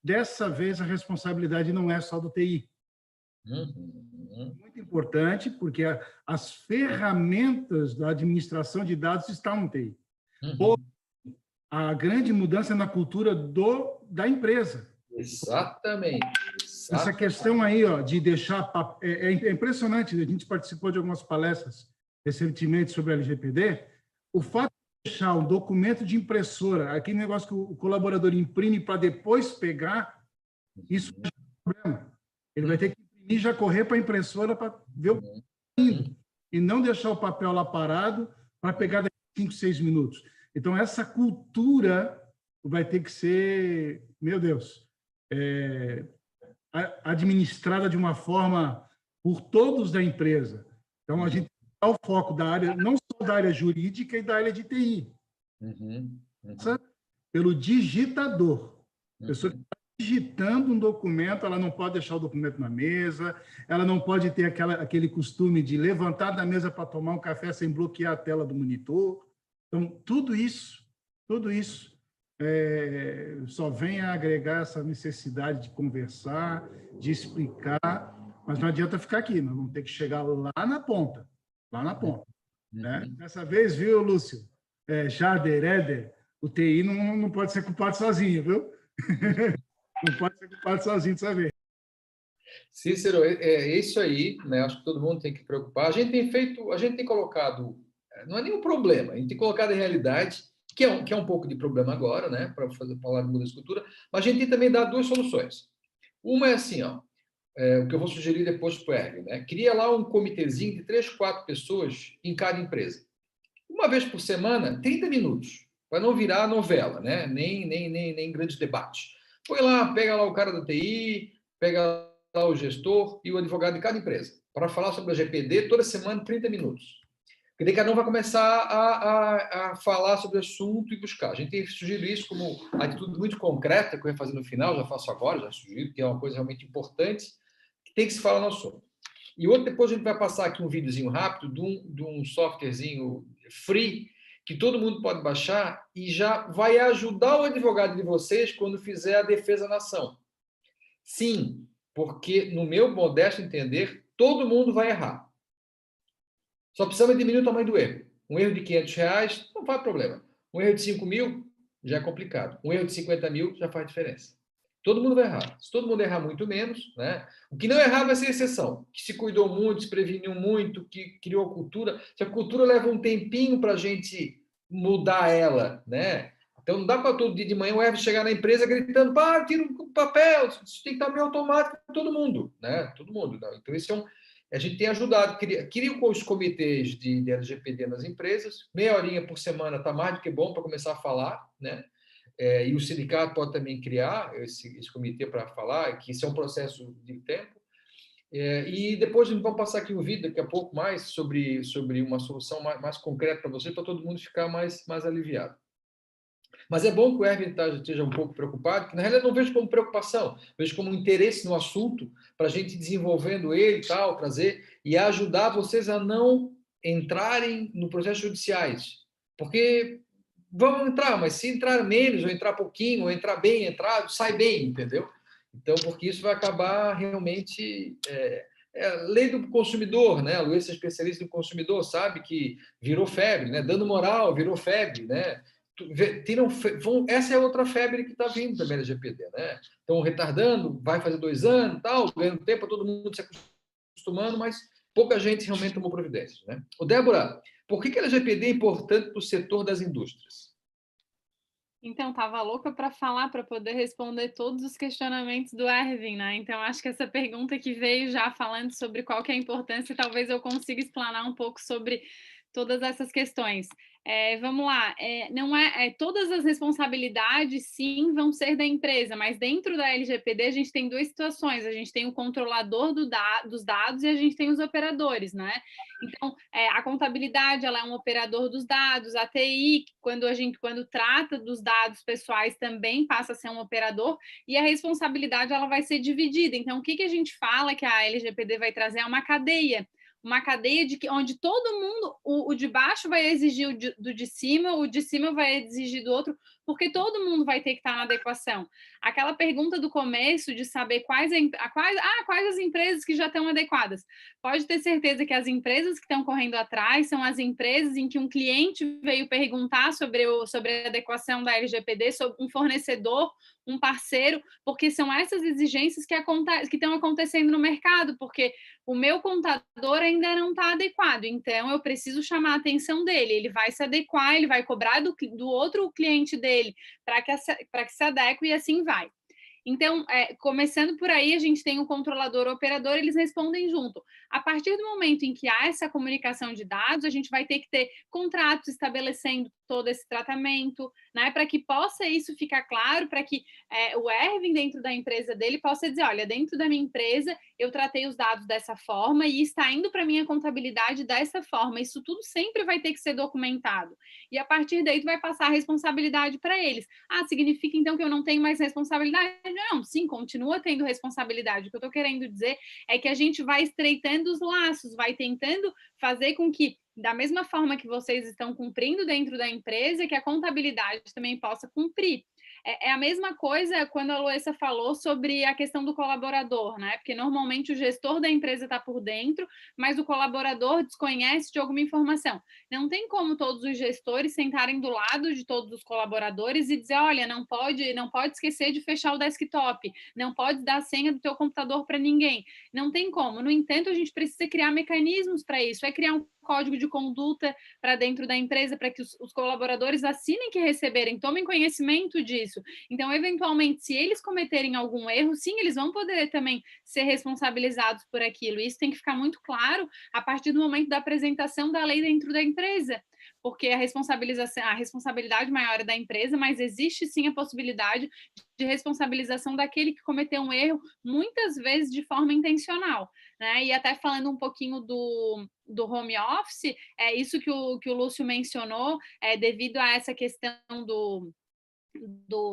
dessa vez a responsabilidade não é só do TI. Muito importante, porque as ferramentas da administração de dados estão no TI. A grande mudança é na cultura da empresa. Exatamente. Essa questão aí, de deixar... É impressionante, a gente participou de algumas palestras recentemente sobre a LGPD, o fato de deixar um documento de impressora, aquele negócio que o colaborador imprime para depois pegar, isso é um problema. Ele vai ter que imprimir e já correr para a impressora para ver o que está indo, e não deixar o papel lá parado para pegar daqui a 5, 6 minutos. Então, essa cultura vai ter que ser, meu Deus, administrada de uma forma por todos da empresa. Então, a gente o foco da área, não só da área jurídica e da área de TI. Pelo digitador. A pessoa que está digitando um documento, ela não pode deixar o documento na mesa, ela não pode ter aquele costume de levantar da mesa para tomar um café sem bloquear a tela do monitor. Então, tudo isso só vem a agregar essa necessidade de conversar, de explicar, mas não adianta ficar aqui, nós vamos ter que chegar lá na ponta. Né? Dessa vez, viu, Lúcio? Jader, Éder, o TI não pode ser culpado sozinho, viu? Não pode ser culpado sozinho dessa vez. Cícero, é isso aí, né? Acho que todo mundo tem que preocupar. A gente tem colocado, não é nenhum problema, a gente tem colocado a realidade, que é um pouco de problema agora, né? Para falar de mudança de cultura, mas a gente tem também dado 2 soluções. Uma é assim, o que eu vou sugerir depois para o Erwin, né? Cria lá um comitêzinho de 3, 4 pessoas em cada empresa. Uma vez por semana, 30 minutos, para não virar novela, né? Nem grandes debates. Põe lá, pega lá o cara da TI, pega lá o gestor e o advogado de cada empresa. para falar sobre a LGPD toda semana, 30 minutos. Porque daí cada um vai começar a falar sobre o assunto e buscar. A gente tem sugerido isso como atitude muito concreta, que eu ia fazer no final, já faço agora, já sugiro, que é uma coisa realmente importante, que tem que se falar no assunto. E outro, depois a gente vai passar aqui um videozinho rápido de um softwarezinho free, que todo mundo pode baixar e já vai ajudar o advogado de vocês quando fizer a defesa na ação. Sim, porque, no meu modesto entender, todo mundo vai errar. Só precisamos diminuir o tamanho do erro. Um erro de R$500 não faz problema. Um erro de 5 mil já é complicado. Um erro de 50 mil já faz diferença. Todo mundo vai errar. Se todo mundo errar muito menos, né? O que não errar vai ser exceção. Que se cuidou muito, se preveniu muito, que criou a cultura. Se a cultura leva um tempinho para a gente mudar ela, né? Então não dá para todo dia de manhã o Hermes chegar na empresa gritando, pá, tira o papel, isso tem que estar meio automático para todo mundo, né? Todo mundo. Não. Então isso é a gente tem ajudado, queria com os comitês de LGPD nas empresas, meia horinha por semana está mais do que bom para começar a falar, né? E o sindicato pode também criar esse comitê para falar, que isso é um processo de tempo. E depois a gente vai passar aqui um vídeo, daqui a pouco, mais sobre uma solução mais concreta para vocês, para todo mundo ficar mais aliviado. Mas é bom que o Erwin esteja um pouco preocupado, que na realidade eu não vejo como preocupação, vejo como interesse no assunto, para a gente desenvolvendo ele e tal, trazer e ajudar vocês a não entrarem no processo judiciais. Porque vamos entrar, mas se entrar menos, ou entrar pouquinho, ou entrar bem, sai bem, entendeu? Então, porque isso vai acabar realmente... lei do consumidor, né? A Luiz é especialista do consumidor, sabe que virou febre, né? Dando moral, virou febre, né? Essa é outra febre que está vindo também da LGPD, né? Estão retardando, vai fazer 2 anos, tal, ganhando tempo para todo mundo se acostumando, mas pouca gente realmente tomou providências, né? Débora, por que a LGPD é importante para o setor das indústrias? Então, estava louca para falar, para poder responder todos os questionamentos do Erwin, né? Então, acho que essa pergunta que veio já falando sobre qual que é a importância, talvez eu consiga explanar um pouco sobre todas essas questões. Vamos lá, não todas as responsabilidades, sim, vão ser da empresa, mas dentro da LGPD a gente tem 2 situações, a gente tem o controlador dos dados e a gente tem os operadores, né? Então, a contabilidade, ela é um operador dos dados, a TI, quando trata dos dados pessoais, também passa a ser um operador, e a responsabilidade, ela vai ser dividida. Então, o que a gente fala que a LGPD vai trazer é uma cadeia onde todo mundo, o de baixo vai exigir do de cima, o de cima vai exigir do outro, porque todo mundo vai ter que estar na adequação. Aquela pergunta do começo de saber quais as empresas que já estão adequadas. Pode ter certeza que as empresas que estão correndo atrás são as empresas em que um cliente veio perguntar sobre a adequação da LGPD, sobre um fornecedor, um parceiro, porque são essas exigências que estão acontecendo no mercado, porque o meu contador ainda não está adequado, então eu preciso chamar a atenção dele, ele vai se adequar, ele vai cobrar do outro cliente dele para que se adeque e assim vai. Então, começando por aí, a gente tem o controlador, o operador, eles respondem junto. A partir do momento em que há essa comunicação de dados, a gente vai ter que ter contratos estabelecendo todo esse tratamento, né, para que possa isso ficar claro, para que o Erwin, dentro da empresa dele, possa dizer, olha, dentro da minha empresa, eu tratei os dados dessa forma e está indo para a minha contabilidade dessa forma. Isso tudo sempre vai ter que ser documentado. E a partir daí, tu vai passar a responsabilidade para eles. Significa, então, que eu não tenho mais responsabilidade? Não, sim, continua tendo responsabilidade. O que eu estou querendo dizer é que a gente vai estreitando os laços, vai tentando fazer com que, da mesma forma que vocês estão cumprindo dentro da empresa, que a contabilidade também possa cumprir. É a mesma coisa quando a Luísa falou sobre a questão do colaborador, né? Porque normalmente o gestor da empresa está por dentro, mas o colaborador desconhece de alguma informação. Não tem como todos os gestores sentarem do lado de todos os colaboradores e dizer, olha, não pode esquecer de fechar o desktop, não pode dar a senha do teu computador para ninguém. Não tem como. No entanto, a gente precisa criar mecanismos para isso, criar um código de conduta para dentro da empresa, para que os colaboradores assinem que receberem, tomem conhecimento disso. Então, eventualmente, se eles cometerem algum erro, sim, eles vão poder também ser responsabilizados por aquilo. Isso tem que ficar muito claro a partir do momento da apresentação da lei dentro da empresa, porque a responsabilidade maior é da empresa, mas existe sim a possibilidade de responsabilização daquele que cometeu um erro, muitas vezes de forma intencional, né? E até falando um pouquinho do home office, é isso que o Lúcio mencionou, devido a essa questão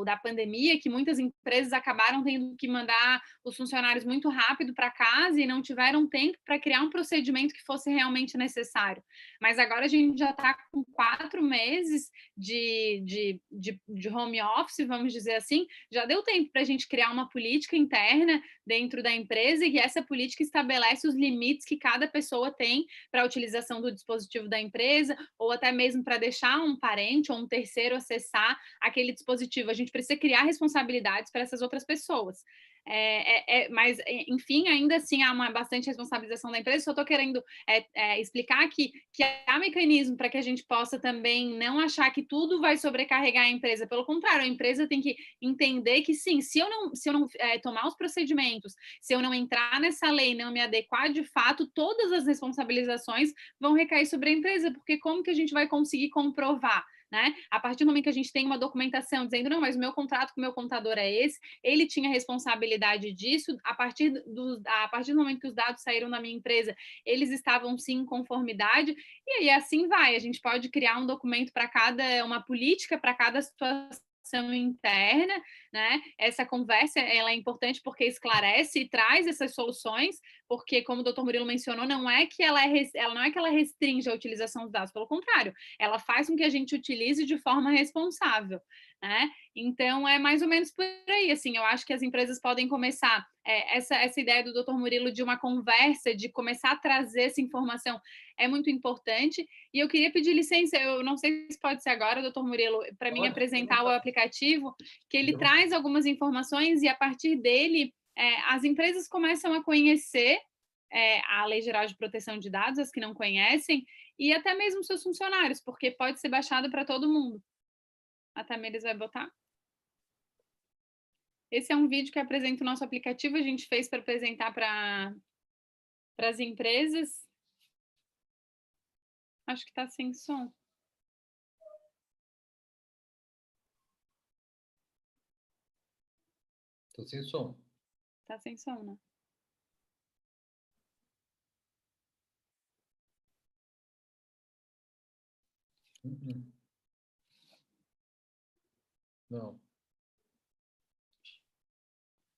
da pandemia, que muitas empresas acabaram tendo que mandar os funcionários muito rápido para casa e não tiveram tempo para criar um procedimento que fosse realmente necessário. Mas agora a gente já está com 4 meses de home office, vamos dizer assim, já deu tempo para a gente criar uma política interna dentro da empresa e essa política estabelece os limites que cada pessoa tem para a utilização do dispositivo da empresa ou até mesmo para deixar um parente ou um terceiro acessar aquele dispositivo. A gente precisa criar responsabilidades para essas outras pessoas. Mas, enfim, ainda assim há bastante responsabilização da empresa. Só estou querendo explicar que há mecanismo para que a gente possa também não achar que tudo vai sobrecarregar a empresa. Pelo contrário, a empresa tem que entender que sim, se eu não tomar os procedimentos, se eu não entrar nessa lei, não me adequar de fato, todas as responsabilizações vão recair sobre a empresa, porque como que a gente vai conseguir comprovar? Né? A partir do momento que a gente tem uma documentação dizendo, não, mas o meu contrato com o meu contador é esse, ele tinha responsabilidade disso, a partir do momento que os dados saíram da minha empresa, eles estavam sim em conformidade, e aí assim vai, a gente pode criar um documento para uma política para cada situação interna, né? Essa conversa ela é importante porque esclarece e traz essas soluções, porque como o Dr. Murilo mencionou, não é que ela restringe a utilização dos dados, pelo contrário, ela faz com que a gente utilize de forma responsável, né? Então é mais ou menos por aí, assim, eu acho que as empresas podem começar essa ideia do Dr. Murilo de uma conversa, de começar a trazer essa informação é muito importante. E eu queria pedir licença, eu não sei se pode ser agora, Dr. Murilo, para mim apresentar o aplicativo, que ele traz algumas informações e a partir dele as empresas começam a conhecer a Lei Geral de Proteção de Dados, as que não conhecem, e até mesmo seus funcionários, porque pode ser baixado para todo mundo. A Tamires vai botar. Esse é um vídeo que apresenta o nosso aplicativo, a gente fez para apresentar para as empresas. Acho que está sem som. Estou sem som. Está sem som, né? Não.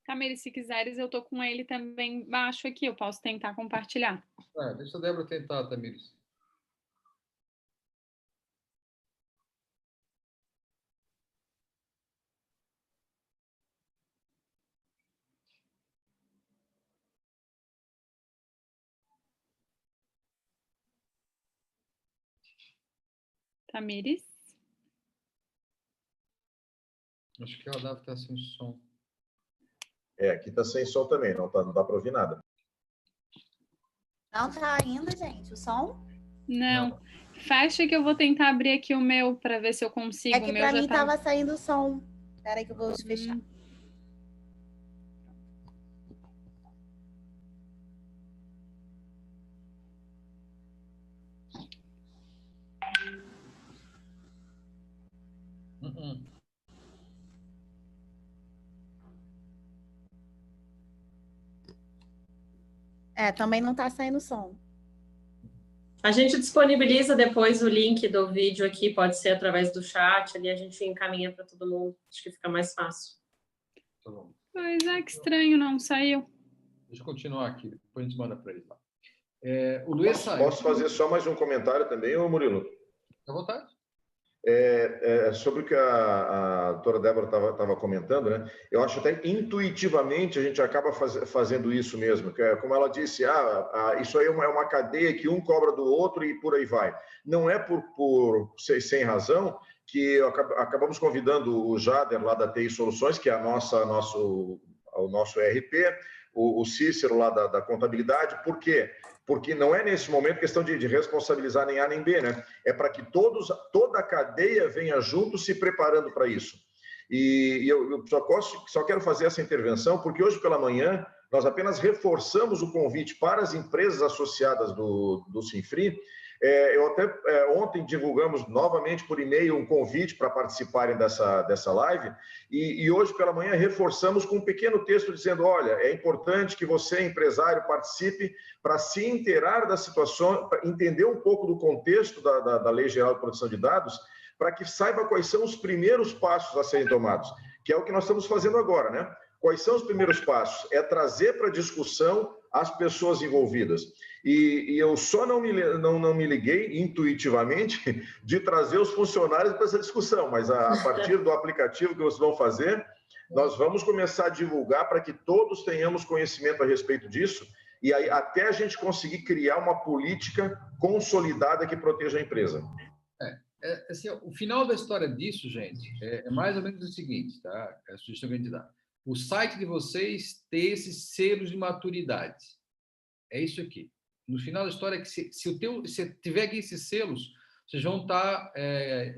Tamires, se quiseres, eu estou com ele também baixo aqui, eu posso tentar compartilhar. Deixa a Débora tentar, Tamires. Tamires? Acho que ela deve estar sem som. Aqui está sem som também, não dá para ouvir nada. Não tá ainda, gente, o som? Não. Fecha que eu vou tentar abrir aqui o meu para ver se eu consigo. É que para mim tava saindo o som. Espera aí que eu vou fechar. Também não tá saindo som. A gente disponibiliza depois o link do vídeo aqui, pode ser através do chat, ali a gente encaminha para todo mundo, acho que fica mais fácil. Tá bom. Pois é, que estranho, não saiu. Deixa eu continuar aqui, depois a gente manda para ele lá. O Luiz saiu. Posso fazer só mais um comentário também, ô Murilo? À vontade. Sobre o que a doutora Débora estava comentando, né? Eu acho até intuitivamente a gente acaba fazendo isso mesmo, que como ela disse, isso aí é uma cadeia que um cobra do outro e por aí vai. Não é sem razão que acabamos convidando o Jader lá da TI Soluções, que é o nosso ERP, o Cícero lá da contabilidade. Por quê? porque não é nesse momento questão de responsabilizar nem A nem B, né? É para que toda a cadeia venha junto se preparando para isso. E eu só quero fazer essa intervenção porque hoje pela manhã nós apenas reforçamos o convite para as empresas associadas do Sinfri. Ontem divulgamos novamente por e-mail um convite para participarem dessa live e hoje pela manhã reforçamos com um pequeno texto dizendo, olha, é importante que você, empresário, participe para se inteirar da situação, para entender um pouco do contexto da Lei Geral de Proteção de Dados, para que saiba quais são os primeiros passos a serem tomados, que é o que nós estamos fazendo agora, né? Quais são os primeiros passos? É trazer para discussão as pessoas envolvidas. E eu só não me liguei intuitivamente de trazer os funcionários para essa discussão, mas a partir do aplicativo que vocês vão fazer, nós vamos começar a divulgar para que todos tenhamos conhecimento a respeito disso e aí até a gente conseguir criar uma política consolidada que proteja a empresa. Assim, o final da história disso, gente, é mais ou menos o seguinte, tá? É a sugestão que a gente dá. O site de vocês tem esses selos de maturidade. É isso aqui. No final da história, é que se tiver aqui esses selos, vocês vão estar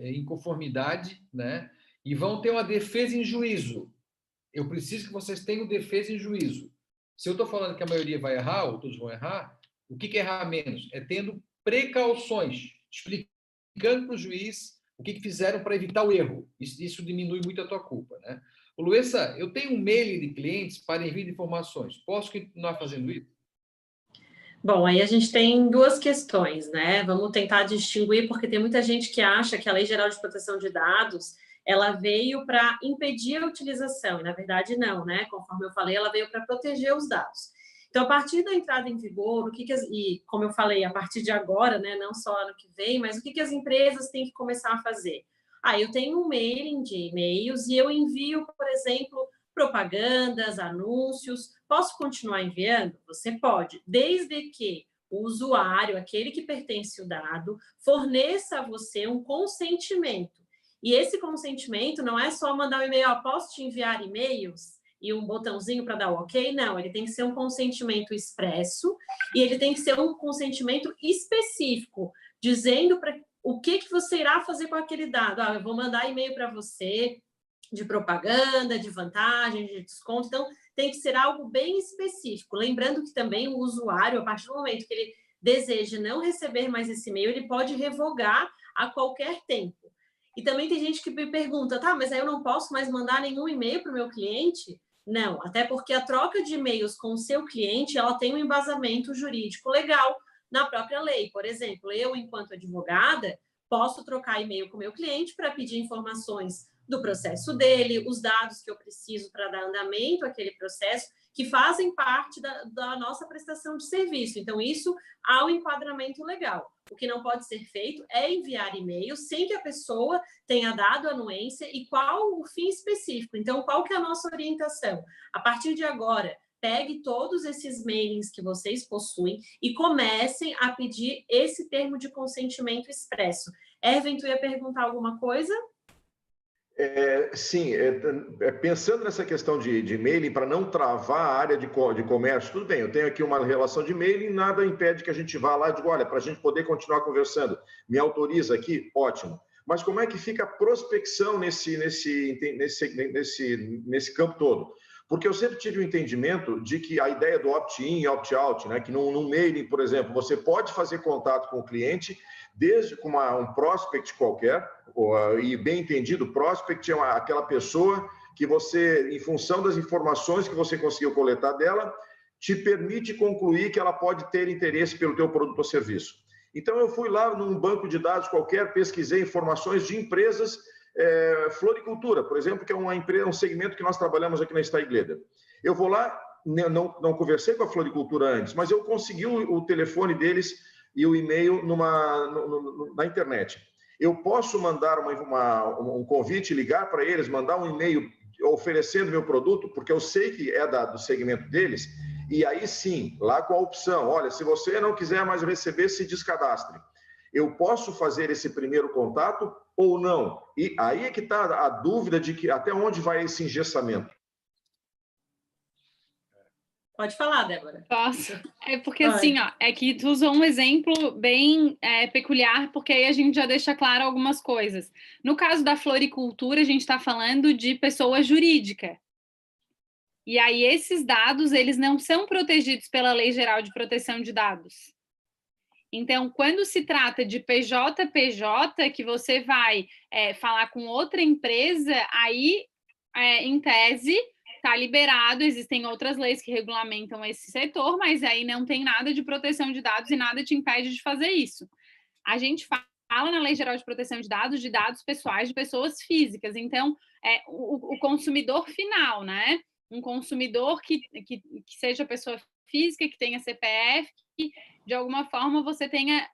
em conformidade, né? E vão ter uma defesa em juízo. Eu preciso que vocês tenham defesa em juízo. Se eu estou falando que a maioria vai errar, ou todos vão errar, o que é errar menos? É tendo precauções, explicando para o juiz o que fizeram para evitar o erro. Isso diminui muito a tua culpa, né? Ô, Luessa, eu tenho um mail de clientes para envio de informações. Posso continuar fazendo isso? Bom, aí a gente tem duas questões, né? Vamos tentar distinguir, porque tem muita gente que acha que a Lei Geral de Proteção de Dados, ela veio para impedir a utilização, e na verdade não, né? Conforme eu falei, ela veio para proteger os dados. Então, a partir da entrada em vigor, e como eu falei, a partir de agora, né? Não só ano que vem, mas o que as empresas têm que começar a fazer? Eu tenho um mailing de e-mails e eu envio, por exemplo, propagandas, anúncios. Posso continuar enviando? Você pode, desde que o usuário, aquele que pertence ao dado, forneça a você um consentimento. E esse consentimento não é só mandar um e-mail, posso te enviar e-mails? E um botãozinho para dar o ok? Não, ele tem que ser um consentimento expresso e ele tem que ser um consentimento específico, dizendo para o que você irá fazer com aquele dado. Eu vou mandar e-mail para você de propaganda, de vantagem, de desconto. Então, tem que ser algo bem específico. Lembrando que também o usuário, a partir do momento que ele deseja não receber mais esse e-mail, ele pode revogar a qualquer tempo. E também tem gente que me pergunta, mas aí eu não posso mais mandar nenhum e-mail para o meu cliente? Não, até porque a troca de e-mails com o seu cliente, ela tem um embasamento jurídico legal na própria lei. Por exemplo, eu, enquanto advogada, posso trocar e-mail com o meu cliente para pedir informações do processo dele, os dados que eu preciso para dar andamento àquele processo, que fazem parte da nossa prestação de serviço. Então, isso há um enquadramento legal. O que não pode ser feito é enviar e-mail sem que a pessoa tenha dado a anuência e qual o fim específico. Então, qual que é a nossa orientação? A partir de agora, pegue todos esses mailings que vocês possuem e comecem a pedir esse termo de consentimento expresso. Erwin, tu ia perguntar alguma coisa? Sim, pensando nessa questão de e-mailing, para não travar a área de comércio, tudo bem, eu tenho aqui uma relação de e-mailing, nada impede que a gente vá lá e diga, olha, para a gente poder continuar conversando, me autoriza aqui? Ótimo. Mas como é que fica a prospecção nesse campo todo? Porque eu sempre tive o entendimento de que a ideia do opt-in e opt-out, né, que num mailing, por exemplo, você pode fazer contato com o cliente desde com um prospect qualquer, e bem entendido, prospect é aquela pessoa que você, em função das informações que você conseguiu coletar dela, te permite concluir que ela pode ter interesse pelo teu produto ou serviço. Então, eu fui lá num banco de dados qualquer, pesquisei informações de empresas, floricultura, por exemplo, que é uma empresa, um segmento que nós trabalhamos aqui na Steigleder. Eu vou lá, não conversei com a floricultura antes, mas eu consegui o telefone deles e o e-mail na internet. Eu posso mandar um convite, ligar para eles, mandar um e-mail oferecendo meu produto, porque eu sei que é do segmento deles, e aí sim, lá com a opção, olha, se você não quiser mais receber, se descadastre. Eu posso fazer esse primeiro contato ou não? E aí é que está a dúvida de que até onde vai esse engessamento. Pode falar, Débora. Posso? É porque, assim, ó, é que tu usou um exemplo bem peculiar, porque aí a gente já deixa claro algumas coisas. No caso da floricultura, a gente está falando de pessoa jurídica. E aí, esses dados, eles não são protegidos pela Lei Geral de Proteção de Dados. Então, quando se trata de PJ, que você vai falar com outra empresa, aí, em tese, está liberado, existem outras leis que regulamentam esse setor, mas aí não tem nada de proteção de dados e nada te impede de fazer isso. A gente fala na Lei Geral de Proteção de dados pessoais de pessoas físicas. Então, o consumidor final, né? Um consumidor que seja pessoa física, que tenha CPF, que de alguma forma você tenha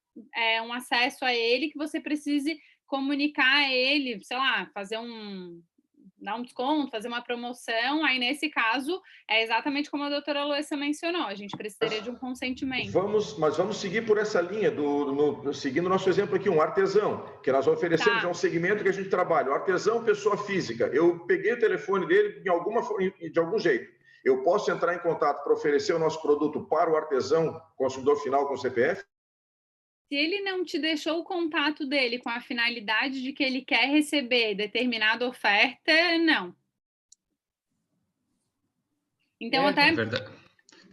um acesso a ele, que você precise comunicar a ele, sei lá, dar um desconto, fazer uma promoção. Aí, nesse caso, é exatamente como a doutora Luessa mencionou, a gente precisaria de um consentimento. Mas vamos seguir por essa linha, seguindo o nosso exemplo aqui, um artesão, que nós oferecemos já um segmento que a gente trabalha, o artesão, pessoa física. Eu peguei o telefone dele de algum jeito. Eu posso entrar em contato para oferecer o nosso produto para o artesão, consumidor final com CPF? Se ele não te deixou o contato dele com a finalidade de que ele quer receber determinada oferta, não. Então, até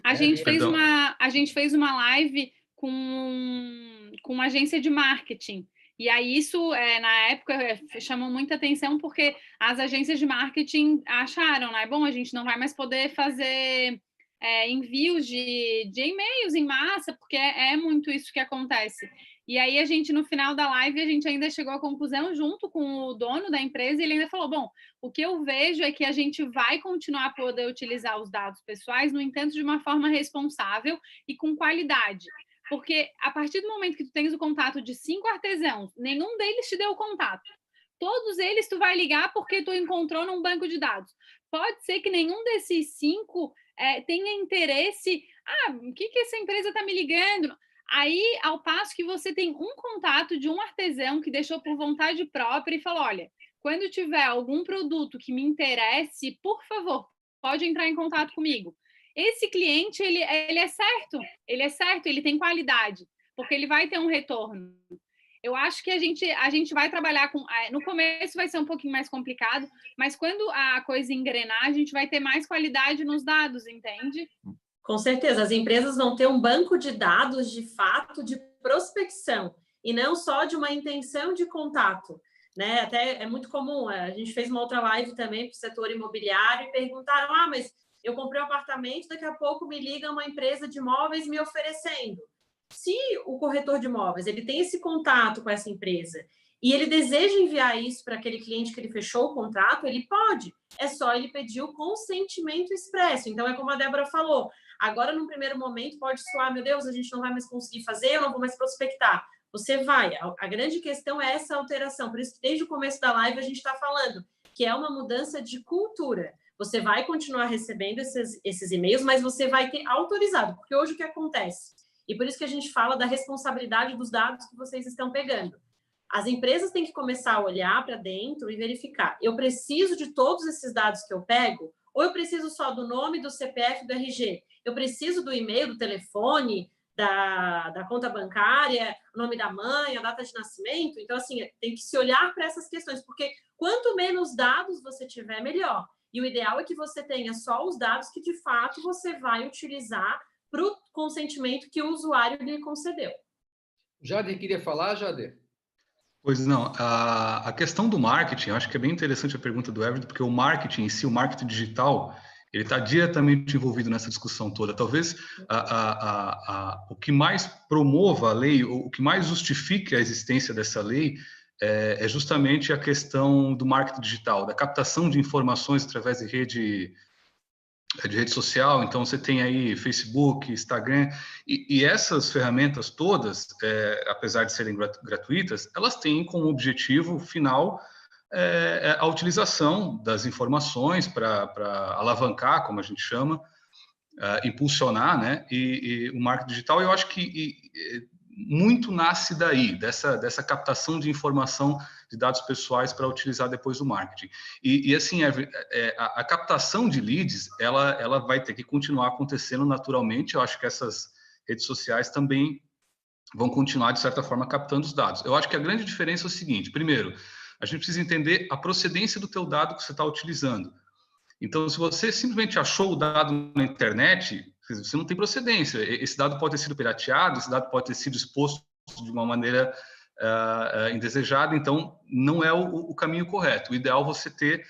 a gente fez uma live com uma agência de marketing. E aí isso, na época, chamou muita atenção porque as agências de marketing acharam, né? Bom, a gente não vai mais poder fazer envios de e-mails em massa, porque é muito isso que acontece. E aí a gente, no final da live, a gente ainda chegou à conclusão, junto com o dono da empresa, e ele ainda falou, bom, o que eu vejo é que a gente vai continuar a poder utilizar os dados pessoais, no entanto, de uma forma responsável e com qualidade. Porque a partir do momento que tu tens o contato de 5 artesãos, nenhum deles te deu o contato. Todos eles tu vai ligar porque tu encontrou num banco de dados. Pode ser que nenhum desses 5 tenha interesse. O que essa empresa está me ligando? Aí, ao passo que você tem um contato de um artesão que deixou por vontade própria e falou, olha, quando tiver algum produto que me interesse, por favor, pode entrar em contato comigo. Esse cliente, ele é certo, ele tem qualidade, porque ele vai ter um retorno. Eu acho que a gente vai trabalhar com... No começo vai ser um pouquinho mais complicado, mas quando a coisa engrenar, a gente vai ter mais qualidade nos dados, entende? Com certeza, as empresas vão ter um banco de dados, de fato, de prospecção, e não só de uma intenção de contato. Né? Até é muito comum, a gente fez uma outra live também para o setor imobiliário e perguntaram, mas eu comprei um apartamento, daqui a pouco me liga uma empresa de imóveis me oferecendo. Se o corretor de imóveis ele tem esse contato com essa empresa e ele deseja enviar isso para aquele cliente que ele fechou o contrato, ele pode. É só ele pedir o consentimento expresso. Então, é como a Débora falou, agora, num primeiro momento, pode soar, meu Deus, a gente não vai mais conseguir fazer, eu não vou mais prospectar. Você vai. A grande questão é essa alteração. Por isso que desde o começo da live a gente está falando que é uma mudança de cultura. Você vai continuar recebendo esses e-mails, mas você vai ter autorizado, porque hoje o que acontece? E por isso que a gente fala da responsabilidade dos dados que vocês estão pegando. As empresas têm que começar a olhar para dentro e verificar. Eu preciso de todos esses dados que eu pego? Ou eu preciso só do nome, do CPF, do RG? Eu preciso do e-mail, do telefone, da conta bancária, o nome da mãe, a data de nascimento? Então, assim, tem que se olhar para essas questões, porque quanto menos dados você tiver, melhor. E o ideal é que você tenha só os dados que, de fato, você vai utilizar para o consentimento que o usuário lhe concedeu. Jader, queria falar, Jader? Pois não, a questão do marketing, eu acho que é bem interessante a pergunta do Everton, porque o marketing em si, o marketing digital, ele está diretamente envolvido nessa discussão toda. Talvez o que mais promova a lei, o que mais justifique a existência dessa lei, é justamente a questão do marketing digital, da captação de informações através de rede social. Então, você tem aí Facebook, Instagram, e essas ferramentas todas, apesar de serem gratuitas, elas têm como objetivo final a utilização das informações para alavancar, como a gente chama, impulsionar, né? E o marketing digital, eu acho que muito nasce daí, dessa captação de informação de dados pessoais para utilizar depois do marketing. E assim, a captação de leads, ela vai ter que continuar acontecendo naturalmente. Eu acho que essas redes sociais também vão continuar, de certa forma, captando os dados. Eu acho que a grande diferença é o seguinte: primeiro, a gente precisa entender a procedência do teu dado que você está utilizando. Então, se você simplesmente achou o dado na internet, você não tem procedência. Esse dado pode ter sido pirateado, esse dado pode ter sido exposto de uma maneira indesejada, então não é o caminho correto. O ideal é você ter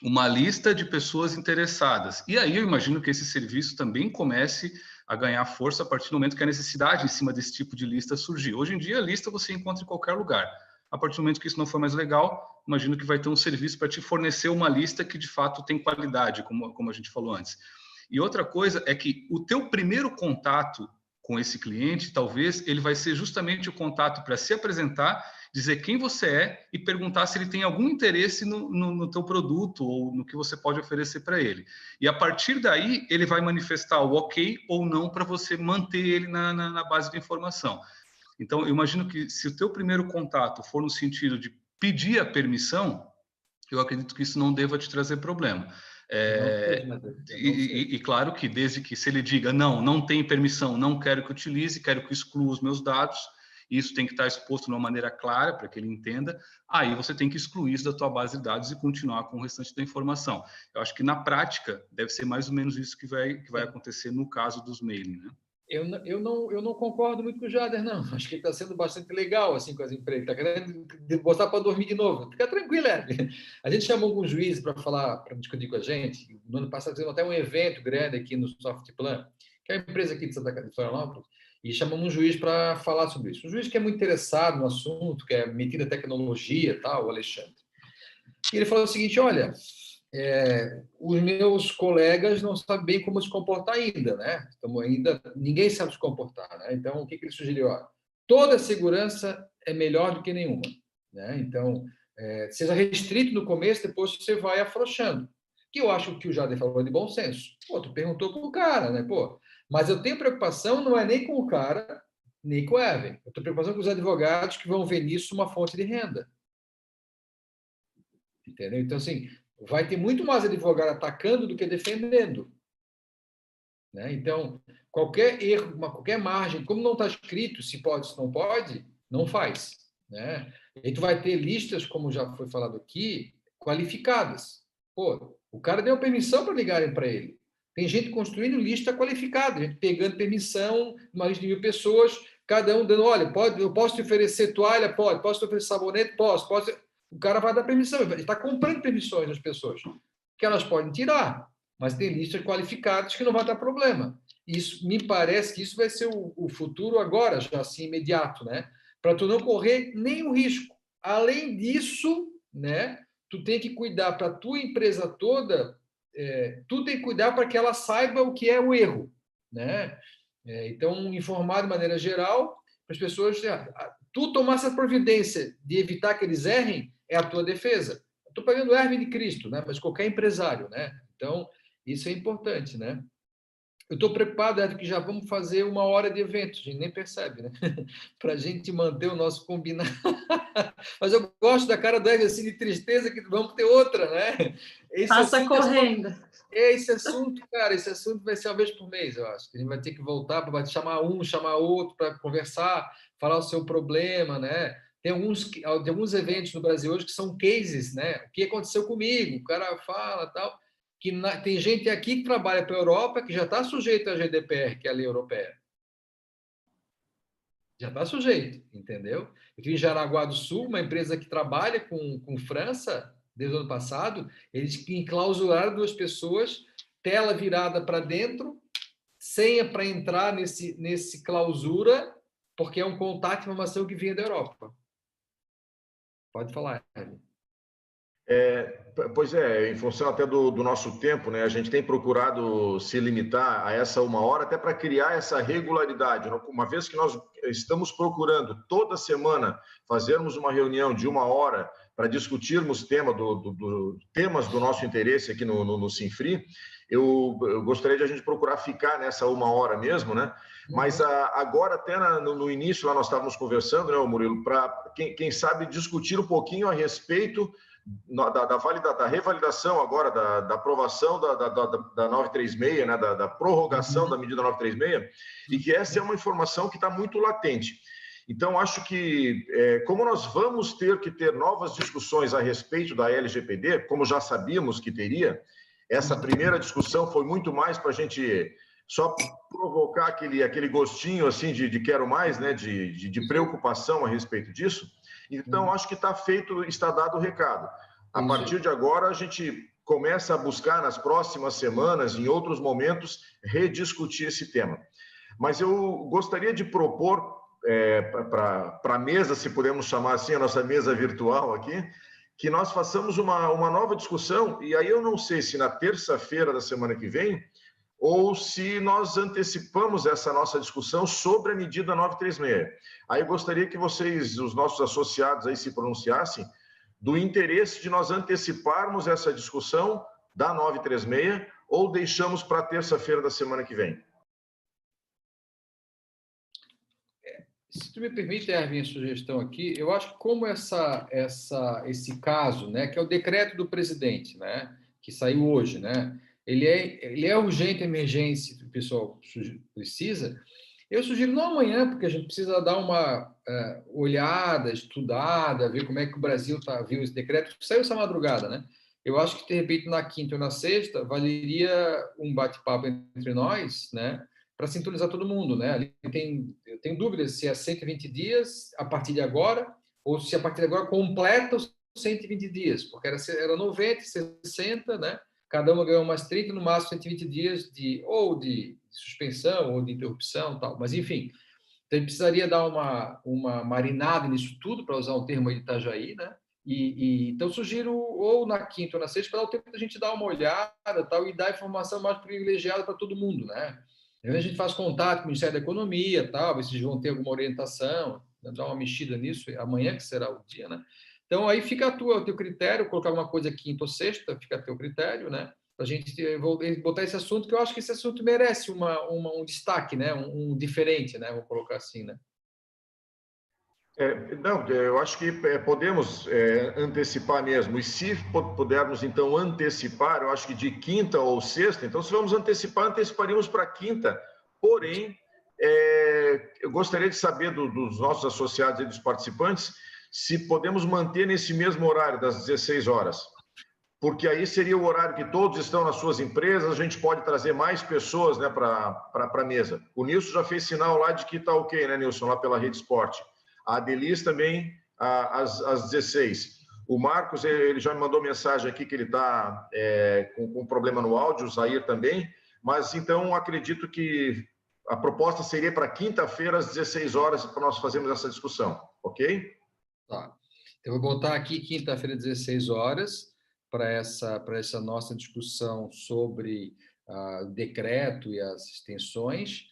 uma lista de pessoas interessadas. E aí eu imagino que esse serviço também comece a ganhar força a partir do momento que a necessidade em cima desse tipo de lista surgir. Hoje em dia, a lista você encontra em qualquer lugar. A partir do momento que isso não for mais legal, imagino que vai ter um serviço para te fornecer uma lista que, de fato, tem qualidade, como a gente falou antes. E outra coisa é que o teu primeiro contato com esse cliente, talvez, ele vai ser justamente o contato para se apresentar, dizer quem você é e perguntar se ele tem algum interesse no teu produto ou no que você pode oferecer para ele. E, a partir daí, ele vai manifestar o ok ou não para você manter ele na base de informação. Então, eu imagino que se o teu primeiro contato for no sentido de pedir a permissão, eu acredito que isso não deva te trazer problema. E claro que desde que se ele diga, não tem permissão, não quero que utilize, quero que exclua os meus dados, isso tem que estar exposto de uma maneira clara para que ele entenda, aí você tem que excluir isso da tua base de dados e continuar com o restante da informação. Eu acho que na prática deve ser mais ou menos isso que vai acontecer no caso dos mailing, né? Eu não concordo muito com o Jader, não. Acho que ele está sendo bastante legal assim, com as empresas. Está querendo botar para dormir de novo. Fica tranquilo, A gente chamou alguns juízes para discutir com a gente. No ano passado, fizemos até um evento grande aqui no Softplan, que é uma empresa aqui de Santa Catarina, de Florianópolis, e chamamos um juiz para falar sobre isso. Um juiz que é muito interessado no assunto, que é metido em tecnologia, tal, o Alexandre. E ele falou o seguinte: olha, os meus colegas não sabem bem como se comportar ainda, né? Ninguém sabe se comportar, né? Então, o que ele sugeriu? Toda segurança é melhor do que nenhuma, né? Então, seja restrito no começo, depois você vai afrouxando. Que eu acho que o Jader falou de bom senso. Tu perguntou para o cara, né? Mas eu tenho preocupação, não é nem com o cara, nem com o Evan. Eu tenho preocupação com os advogados que vão ver nisso uma fonte de renda. Entendeu? Então, assim, vai ter muito mais advogado atacando do que defendendo, né? Então, qualquer erro, qualquer margem, como não está escrito se pode, se não pode, não faz, né? E tu vai ter listas, como já foi falado aqui, qualificadas. O cara deu permissão para ligarem para ele. Tem gente construindo lista qualificada, gente pegando permissão, uma lista de 1.000 pessoas, cada um dando, olha, eu posso te oferecer toalha? Pode. Posso te oferecer sabonete? Posso. O cara vai dar permissão, ele está comprando permissões das pessoas, que elas podem tirar, mas tem listas qualificadas que não vai dar problema. Isso, me parece que isso vai ser o futuro agora, já assim, imediato, né? Para tu não correr nenhum risco. Além disso, né, tu tem que cuidar para a tua empresa toda, tu tem que cuidar para que ela saiba o que é o erro, né? Então, informar de maneira geral, para as pessoas, tu tomar essa providência de evitar que eles errem, é a tua defesa. Estou pegando o Hermes de Cristo, né? Mas qualquer empresário, né? Então, isso é importante, né? Eu estou preocupado, que já vamos fazer 1 hora de evento, a gente nem percebe, né? Para a gente manter o nosso combinado. Mas eu gosto da cara do Hermes, assim, de tristeza, que vamos ter outra, né? Passa correndo. Esse assunto, cara, esse assunto vai ser uma vez por mês, eu acho. A gente vai ter que voltar para chamar um, chamar outro, para conversar, falar o seu problema, né? Tem alguns eventos no Brasil hoje que são cases, né? O que aconteceu comigo? O cara fala tal. Tem gente aqui que trabalha para a Europa que já está sujeito à GDPR, que é a lei europeia. Já está sujeito, entendeu? Eu vi em Jaraguá do Sul, uma empresa que trabalha com França, desde o ano passado, eles enclausuraram 2 pessoas, tela virada para dentro, senha para entrar nesse clausura, porque é um contato de informação que vinha da Europa. Pode falar, Hélio. Pois é, em função até do nosso tempo, né, a gente tem procurado se limitar a essa 1 hora, até para criar essa regularidade. Uma vez que nós estamos procurando toda semana fazermos uma reunião de 1 hora para discutirmos temas do nosso interesse aqui no Sinfri. Eu gostaria de a gente procurar ficar nessa 1 hora mesmo, né? Mas agora, até no início, lá nós estávamos conversando, né, Murilo, para, quem sabe, discutir um pouquinho a respeito da revalidação agora, da aprovação da 936, né, da prorrogação da medida 936, e que essa é uma informação que está muito latente. Então, acho que, como nós vamos ter que ter novas discussões a respeito da LGPD, como já sabíamos que teria, essa primeira discussão foi muito mais para a gente só provocar aquele gostinho assim de quero mais, né, de preocupação a respeito disso. Então, acho que está dado o recado. A partir de agora, a gente começa a buscar nas próximas semanas, em outros momentos, rediscutir esse tema. Mas eu gostaria de propor para a mesa, se podemos chamar assim, a nossa mesa virtual aqui, que nós façamos uma nova discussão, e aí eu não sei se na terça-feira da semana que vem, ou se nós antecipamos essa nossa discussão sobre a medida 936. Aí eu gostaria que vocês, os nossos associados, aí se pronunciassem do interesse de nós anteciparmos essa discussão da 936 ou deixamos para a terça-feira da semana que vem. Se tu me permite, Erwin, a sugestão aqui, eu acho que como esse caso, né, que é o decreto do presidente, né, que saiu hoje, né, ele é urgente, emergência, o pessoal precisa, eu sugiro não amanhã, porque a gente precisa dar uma olhada, estudada, ver como é que o Brasil viu esse decreto, que saiu essa madrugada, né? Eu acho que, de repente, na quinta ou na sexta, valeria um bate-papo entre nós, né, para sintonizar todo mundo, né? Ali eu tenho dúvidas se é 120 dias a partir de agora, ou se a partir de agora completa os 120 dias, porque era 90, 60, né? Cada uma ganhou mais 30, no máximo 120 dias de suspensão ou de interrupção, tal. Mas, enfim, então a gente precisaria dar uma marinada nisso tudo, para usar um termo aí de Itajaí, né? Então, sugiro ou na quinta ou na sexta, para dar o tempo da gente dar uma olhada, tal, e dar informação mais privilegiada para todo mundo, né? A gente faz contato com o Ministério da Economia, tal, ver se eles vão ter alguma orientação, dar uma mexida nisso amanhã, que será o dia, né? Então, aí fica o teu critério, colocar uma coisa quinta ou sexta, fica a teu critério, né? Para a gente botar esse assunto, que eu acho que esse assunto merece um destaque, né? Um diferente, né? Vou colocar assim, né? Não, eu acho que podemos antecipar mesmo. E se pudermos, então, antecipar, eu acho que de quinta ou sexta, então, se vamos antecipar, anteciparíamos para quinta. Porém, eu gostaria de saber dos nossos associados e dos participantes se podemos manter nesse mesmo horário, das 16 horas. Porque aí seria o horário que todos estão nas suas empresas, a gente pode trazer mais pessoas, né, para a mesa. O Nilson já fez sinal lá de que está ok, né, Nilson, lá pela Rede Esporte. A Adelis também, às 16. O Marcos, ele já me mandou mensagem aqui que ele está com problema no áudio, o Zair também. Mas, então, acredito que a proposta seria para quinta-feira, às 16 horas, para nós fazermos essa discussão, ok? Tá. Eu vou botar aqui quinta-feira, 16 horas, para essa nossa discussão sobre o decreto e as extensões.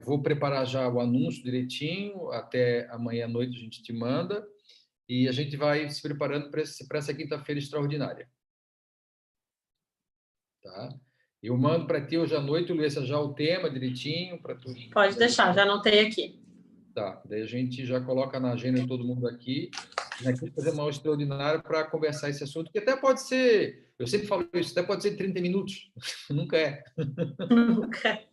Vou preparar já o anúncio direitinho, até amanhã à noite a gente te manda, e a gente vai se preparando para essa quinta-feira extraordinária. Tá? Eu mando para ti hoje à noite, Luiz, já o tema direitinho. Para tu... Pode deixar, já anotei aqui. Tá, daí a gente já coloca na agenda de todo mundo aqui, fazer uma aula extraordinária para conversar esse assunto, que até pode ser, eu sempre falo isso, até pode ser 30 minutos, nunca é. Nunca é.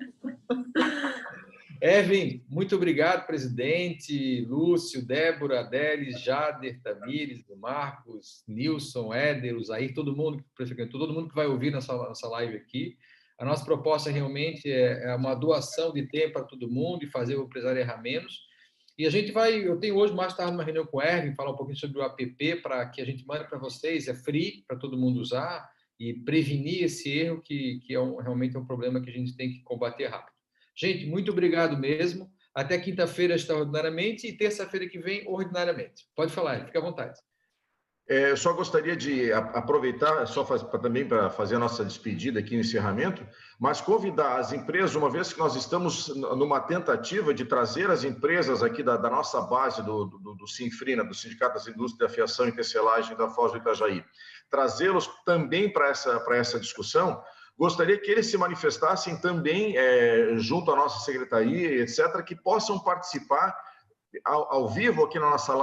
Erwin, muito obrigado, presidente, Lúcio, Débora, Adélis, Jader, Tamires, Marcos, Nilson, Éder, Zair, todo mundo que vai ouvir nessa live aqui. A nossa proposta realmente é uma doação de tempo para todo mundo e fazer o empresário errar menos. E eu tenho hoje, mais tarde, uma reunião com o Erwin, falar um pouquinho sobre o app para que a gente mande para vocês, é free para todo mundo usar e prevenir esse erro que realmente é um problema que a gente tem que combater rápido. Gente, muito obrigado mesmo. Até quinta-feira, extraordinariamente, e terça-feira que vem, ordinariamente. Pode falar, fica à vontade. Eu só gostaria de aproveitar, também para fazer a nossa despedida aqui, o encerramento, mas convidar as empresas, uma vez que nós estamos numa tentativa de trazer as empresas aqui da nossa base do Sinfrina, do Sindicato das Indústrias de Afiação e Tecelagem da Foz do Itajaí, trazê-los também para essa discussão. Gostaria que eles se manifestassem também junto à nossa secretaria, etc., que possam participar ao vivo aqui na nossa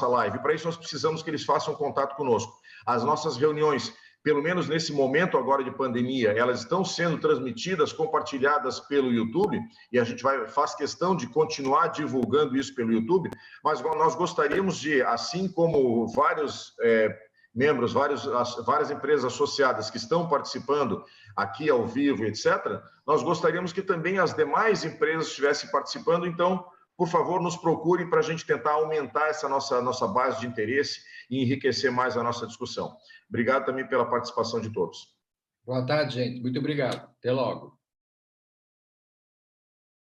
live. Para isso, nós precisamos que eles façam contato conosco. As nossas reuniões, pelo menos nesse momento agora de pandemia, elas estão sendo transmitidas, compartilhadas pelo YouTube, e a gente faz questão de continuar divulgando isso pelo YouTube, mas nós gostaríamos de, assim como vários membros, várias empresas associadas que estão participando aqui ao vivo, etc., nós gostaríamos que também as demais empresas estivessem participando. Então, por favor, nos procurem para a gente tentar aumentar essa nossa base de interesse e enriquecer mais a nossa discussão. Obrigado também pela participação de todos. Boa tarde, gente. Muito obrigado. Até logo.